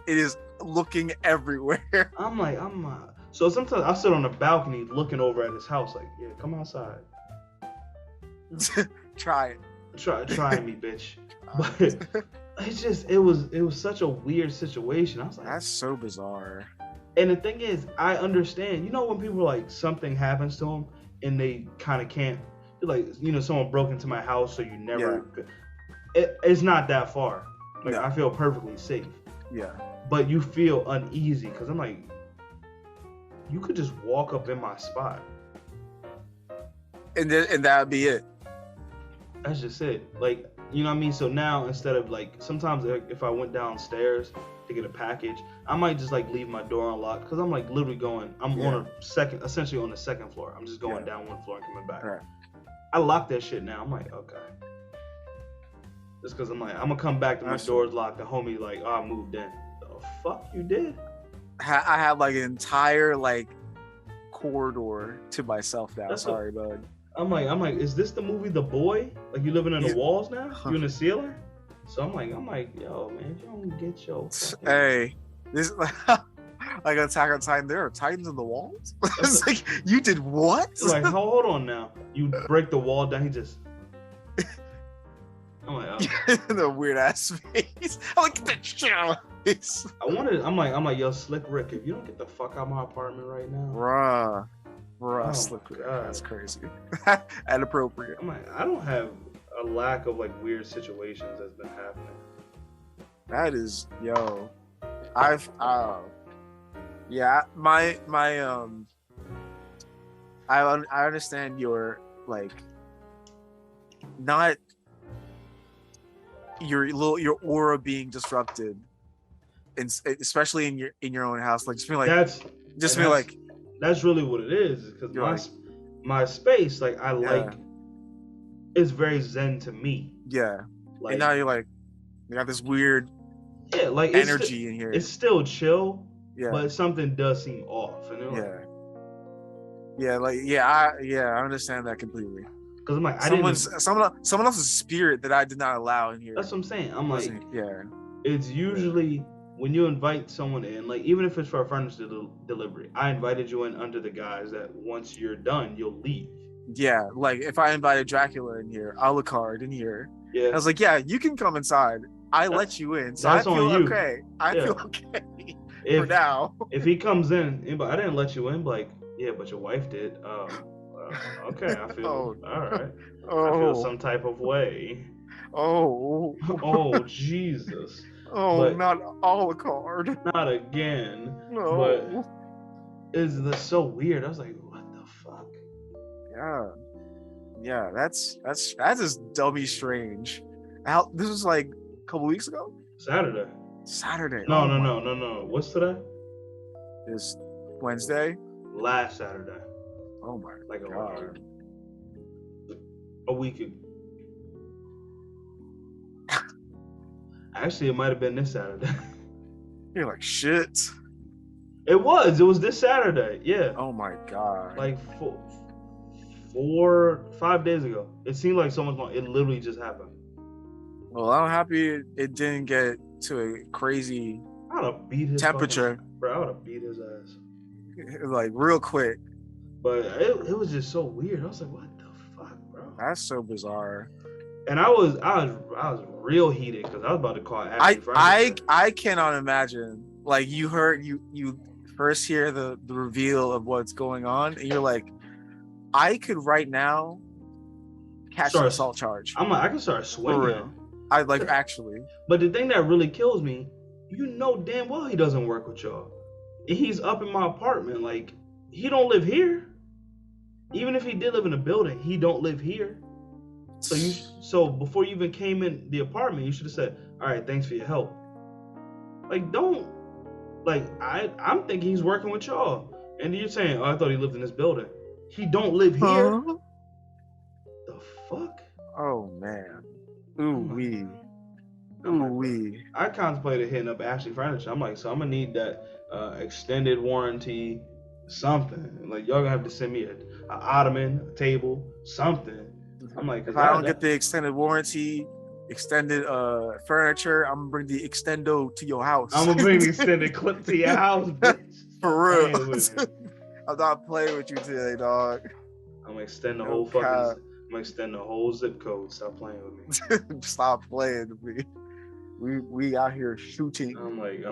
looking everywhere. So sometimes I sit on the balcony looking over at his house, like, yeah, come outside. Try it. Try me, bitch. But it was such a weird situation. I was like, that's so bizarre. And the thing is, I understand. You know when people like something happens to them and they kind of can't, like, you know, someone broke into my house, so you never. Yeah. It's not that far. Like, I feel perfectly safe. Yeah. But you feel uneasy because I'm like, you could just walk up in my spot. And that'd be it. That's just it. Like, you know what I mean? So now, instead of like, sometimes if I went downstairs to get a package, I might just like leave my door unlocked because I'm like literally essentially on the second floor. I'm just going down one floor and coming back. Right. I lock that shit now. I'm like, okay. Just because I'm like, I'm gonna come back to my door's locked. The homie like, oh, I moved in. The fuck you did? I have like an entire like corridor to myself now. Sorry, bud. I'm like, is this the movie The Boy? Like, you living in the walls now? You in the ceiling? So I'm like, yo, man, if you don't get your fucking... Hey, this like Attack on Titan, there are Titans in the walls? It's like, you did what? It's like, hold on now. You break the wall down, he just... I'm like, oh. The weird ass face. I'm like, get that shit out of my face. I'm like, yo, Slick Rick, if you don't get the fuck out of my apartment right now. Bruh, oh, Slick Rick, that's crazy. And appropriate. I'm like, I don't have a lack of like weird situations that's been happening. That is, yo, I understand your like, not your aura being disrupted, and especially in your own house, like just being like that's really what it is, because my space, like, I like, it's very zen to me. Yeah. Like, and now you got this weird like energy in here. It's still chill, yeah, but something does seem off. And I understand that completely. Because I'm like, someone else's spirit that I did not allow in here. That's what I'm saying. I'm like, yeah. It's usually when you invite someone in, like, even if it's for a furniture delivery, I invited you in under the guise that once you're done, you'll leave. Yeah, like if I invited Dracula in here, a la carte in here, I was like, yeah, you can come inside. I let you in, so I feel okay. I feel okay for now. If he comes in, but I didn't let you in, like, yeah, but your wife did. Okay, I feel all right. I feel some type of way. Oh, Jesus. But not a la carte. Not again. No. But is this so weird? I was like, what the fuck? Yeah. That's just dummy strange. This was like a couple weeks ago. Saturday. No. What's today? It's Wednesday. Last Saturday. Oh my Like god. a week ago. Actually, it might have been this Saturday. You're like shit. It was this Saturday. Yeah. Oh my god. Like 5 days ago. It seemed like so much more. It literally just happened. Well, I'm happy it didn't get to a crazy I would have beat his temperature. Bro, I would have beat his ass. Like real quick. But it was just so weird. I was like, what the fuck, bro? That's so bizarre. And I was real heated because I was about to call Ashley Friday. I cannot imagine. Like you first hear the reveal of what's going on, and you're like, I could right now catch an assault charge. I can start swinging. For real. I like actually. But the thing that really kills me, you know damn well he doesn't work with y'all. He's up in my apartment. Like, he don't live here. Even if he did live in a building, he don't live here. So before you even came in the apartment, you should have said, all right, thanks for your help. Like, I'm thinking he's working with y'all. And you're saying, oh, I thought he lived in this building. He don't live here. Huh? The fuck? Oh man. Ooh wee. Ooh wee. I contemplated hitting up Ashley Furniture. I'm like, so I'm gonna need that extended warranty, something. Like, y'all gonna have to send me an ottoman, a table, something. I'm like, if I don't get the extended warranty, extended furniture, I'm gonna bring the extendo to your house. I'm gonna bring the extended clip to your house, bitch. For real. I'm not playing with you today, dog. I'm gonna extend the No whole cap. I'm gonna extend the whole zip code. Stop playing with me. Stop playing with me. We out here shooting. I'm like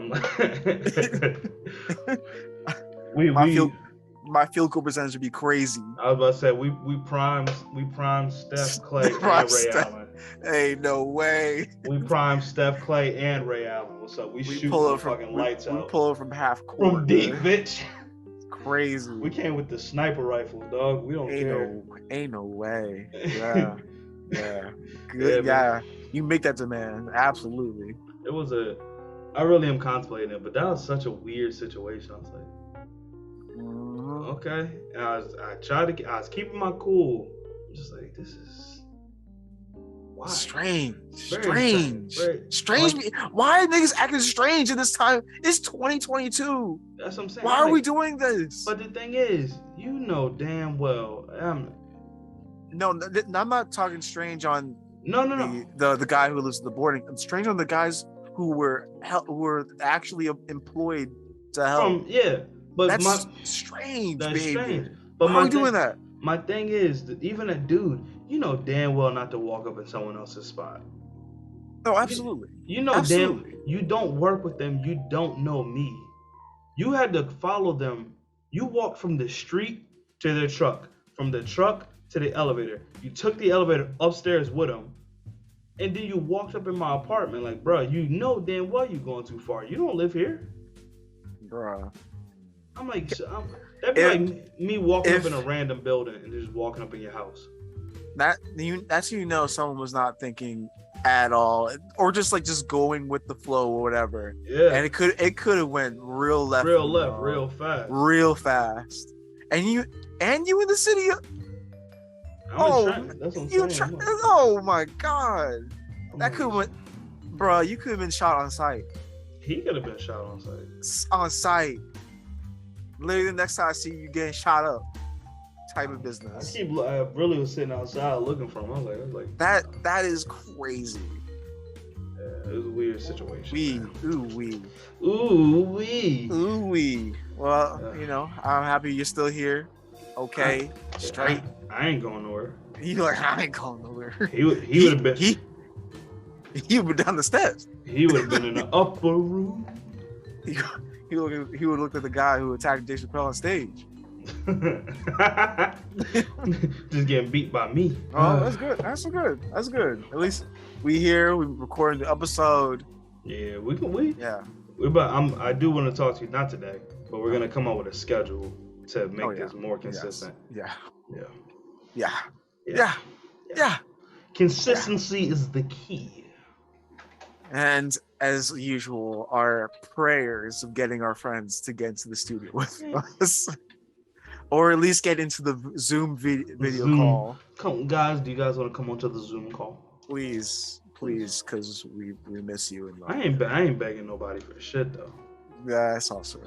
my field goal percentage would be crazy. I was about to say we primed Steph, Clay, and Ray Allen. Hey, no way. We primed Steph, Clay, and Ray Allen. What's up? We shoot the fucking lights out. We pull it from half court. From deep, bitch. Crazy. We came with the sniper rifles, dog. We don't care. Ain't no way. Yeah. Yeah. Good. Yeah. You make that demand. Absolutely. I really am contemplating it, but that was such a weird situation. I was like, okay. And I was keeping my cool. I'm just like, this is why? Strange. Very Strange. Why are niggas acting strange in this time? It's 2022. That's what I'm saying. Why are we doing this? But the thing is, you know damn well, No, I'm not talking strange on no. The guy who lives in the boarding. I'm strange on the guys who were actually employed to help. But that's strange behavior. Strange. But why are we doing that? My thing is that even a dude, you know damn well not to walk up in someone else's spot. No, absolutely. You know absolutely. Damn, you don't work with them. You don't know me. You had to follow them. You walked from the street to their truck, from the truck to the elevator. You took the elevator upstairs with them, and then you walked up in my apartment. Like, bro, you know damn well you're going too far. You don't live here, bro. I'm like, that'd be like me walking up in a random building and just walking up in your house. That's someone was not thinking at all, or just going with the flow or whatever. Yeah. And it could have went real left, real fast. And you in the city. That's what I'm saying. Oh my god, that could have went, bro. You could have been shot on sight. He could have been shot on sight. On sight. Literally, the next time I see you getting shot up, type of business. I really was sitting outside looking for him. I was like, that is crazy. Yeah, it was a weird situation. Ooh wee. Well, I'm happy you're still here. Okay, straight. I ain't going nowhere. You're like, I ain't going nowhere. He would have been. He would down the steps. He would have been in the upper room. He would look at the guy who attacked Dave Chappelle on stage. Just getting beat by me. Oh, that's good. That's good. At least we recording the episode. Yeah, I do want to talk to you, not today, but we're gonna come up with a schedule to make this more consistent. Yeah. Consistency is the key. And as usual, our prayers of getting our friends to get into the studio with us or at least get into the Zoom video Zoom. call. Come, guys. Do you guys want to come onto the Zoom call? Please, because we miss you. And I ain't begging nobody for shit though. Yeah, that's also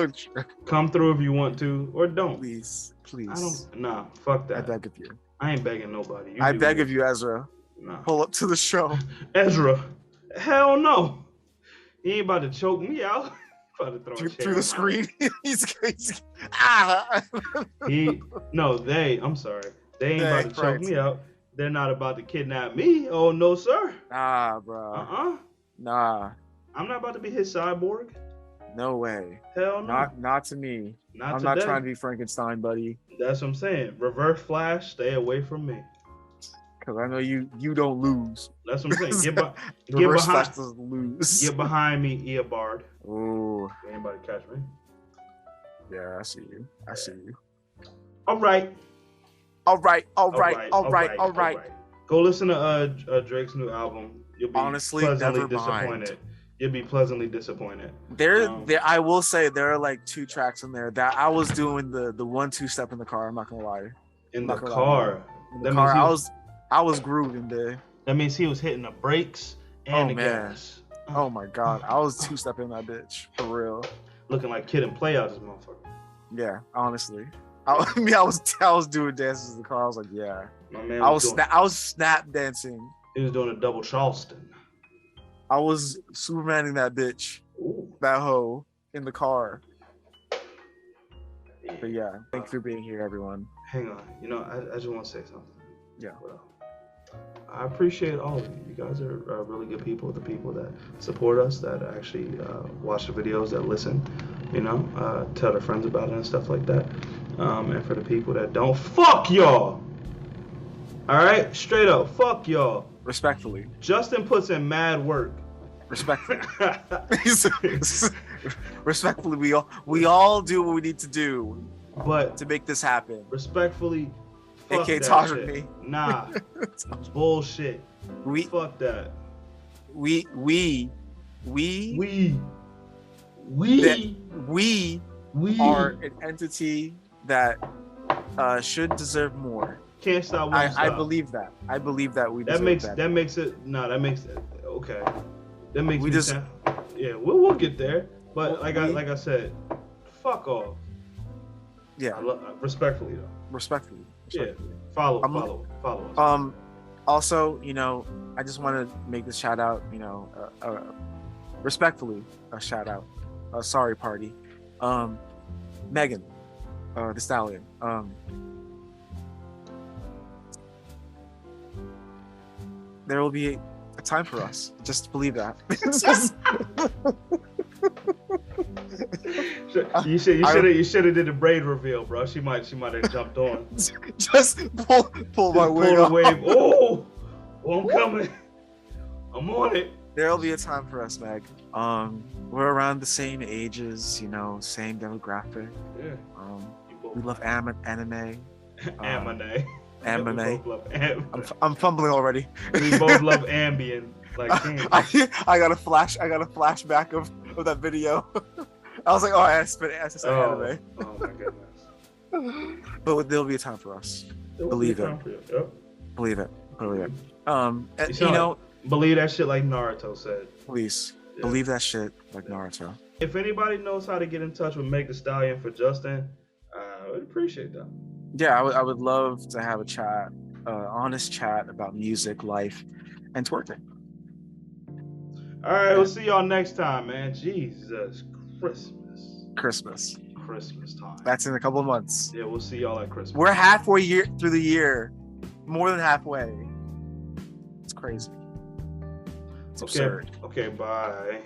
true. Come through if you want to, or don't. Please. Fuck that. I beg of you. I ain't begging nobody. I beg of you, Ezra. Nah. Pull up to the show. Ezra, hell no. He ain't about to choke me out. About to throw a chair through the in screen. he's ah. I'm sorry. They ain't about to choke me out. They're not about to kidnap me. Oh no, sir. Nah, bro. Nah. I'm not about to be his cyborg. No way. Hell no. Not to me. I'm Not not trying to be Frankenstein, buddy. That's what I'm saying. Reverse Flash, stay away from me. Cause I know you don't lose. That's what I'm saying. Flash doesn't lose. Get behind me, Eobard. Ooh. Anybody catch me? Yeah, I see you. All right. Go listen to Drake's new album. You'll be honestly pleasantly Nevermind. disappointed. You'll be pleasantly disappointed. There. I will say there are like 2 tracks in there that I was doing the 1-2 step in the car. I'm not gonna lie. In the car. I was grooving there. That means he was hitting the brakes and the gas. Oh my god, I was 2-stepping that bitch for real. Looking like Kid and Play out this motherfucker. Yeah, honestly. I was doing dances in the car. I was like, yeah. My man I was snap dancing. He was doing a double Charleston. I was Supermaning that bitch, that hoe in the car. But yeah, thank you for being here, everyone. Hang on, I just want to say something. Yeah. Well, I appreciate all of you. You guys are really good people. The people that support us, that actually watch the videos, that listen, tell their friends about it and stuff like that. And for the people that don't, fuck y'all. All right, straight up, fuck y'all. Respectfully. Justin puts in mad work. Respectfully. Respectfully, we all do what we need to do, but to make this happen. Respectfully. Fuck AKA that Taj shit. and me. Nah. Bullshit. Fuck that. We are an entity that should deserve more. Can't stop. I believe that. I believe that we deserve that. That makes it okay. That makes me sound. Yeah, we'll get there. But like I said, fuck off. Yeah. Respectfully though. Respectfully. Yeah. Follow us. Also, I just want to make this shout out, respectfully, a shout out. Sorry, party. Megan, the Stallion. There will be a time for us. Just believe that. You should have did the braid reveal, bro. She might have jumped on. Just pull my wig off. Oh, I'm coming. I'm on it. There'll be a time for us, Meg. We're around the same ages, same demographic. Yeah. We love anime. Anime. Anime. I'm fumbling already. We both love Ambien. Like I got a flashback of that video. I was like, oh, I spit anime. Oh my goodness. But there'll be a time for us. Believe it. Yep. Believe it. Believe it. Believe that shit like Naruto said. Please. Yeah. Believe that shit like Naruto. If anybody knows how to get in touch with Meg the Stallion for Justin, I would appreciate that. Yeah, I would love to have a chat, honest chat about music, life, and twerking. All right, we'll see y'all next time, man. Jesus, Christmas time. That's in a couple of months. Yeah, we'll see y'all at Christmas. We're halfway through the year, more than halfway. It's crazy. It's absurd. Okay, bye.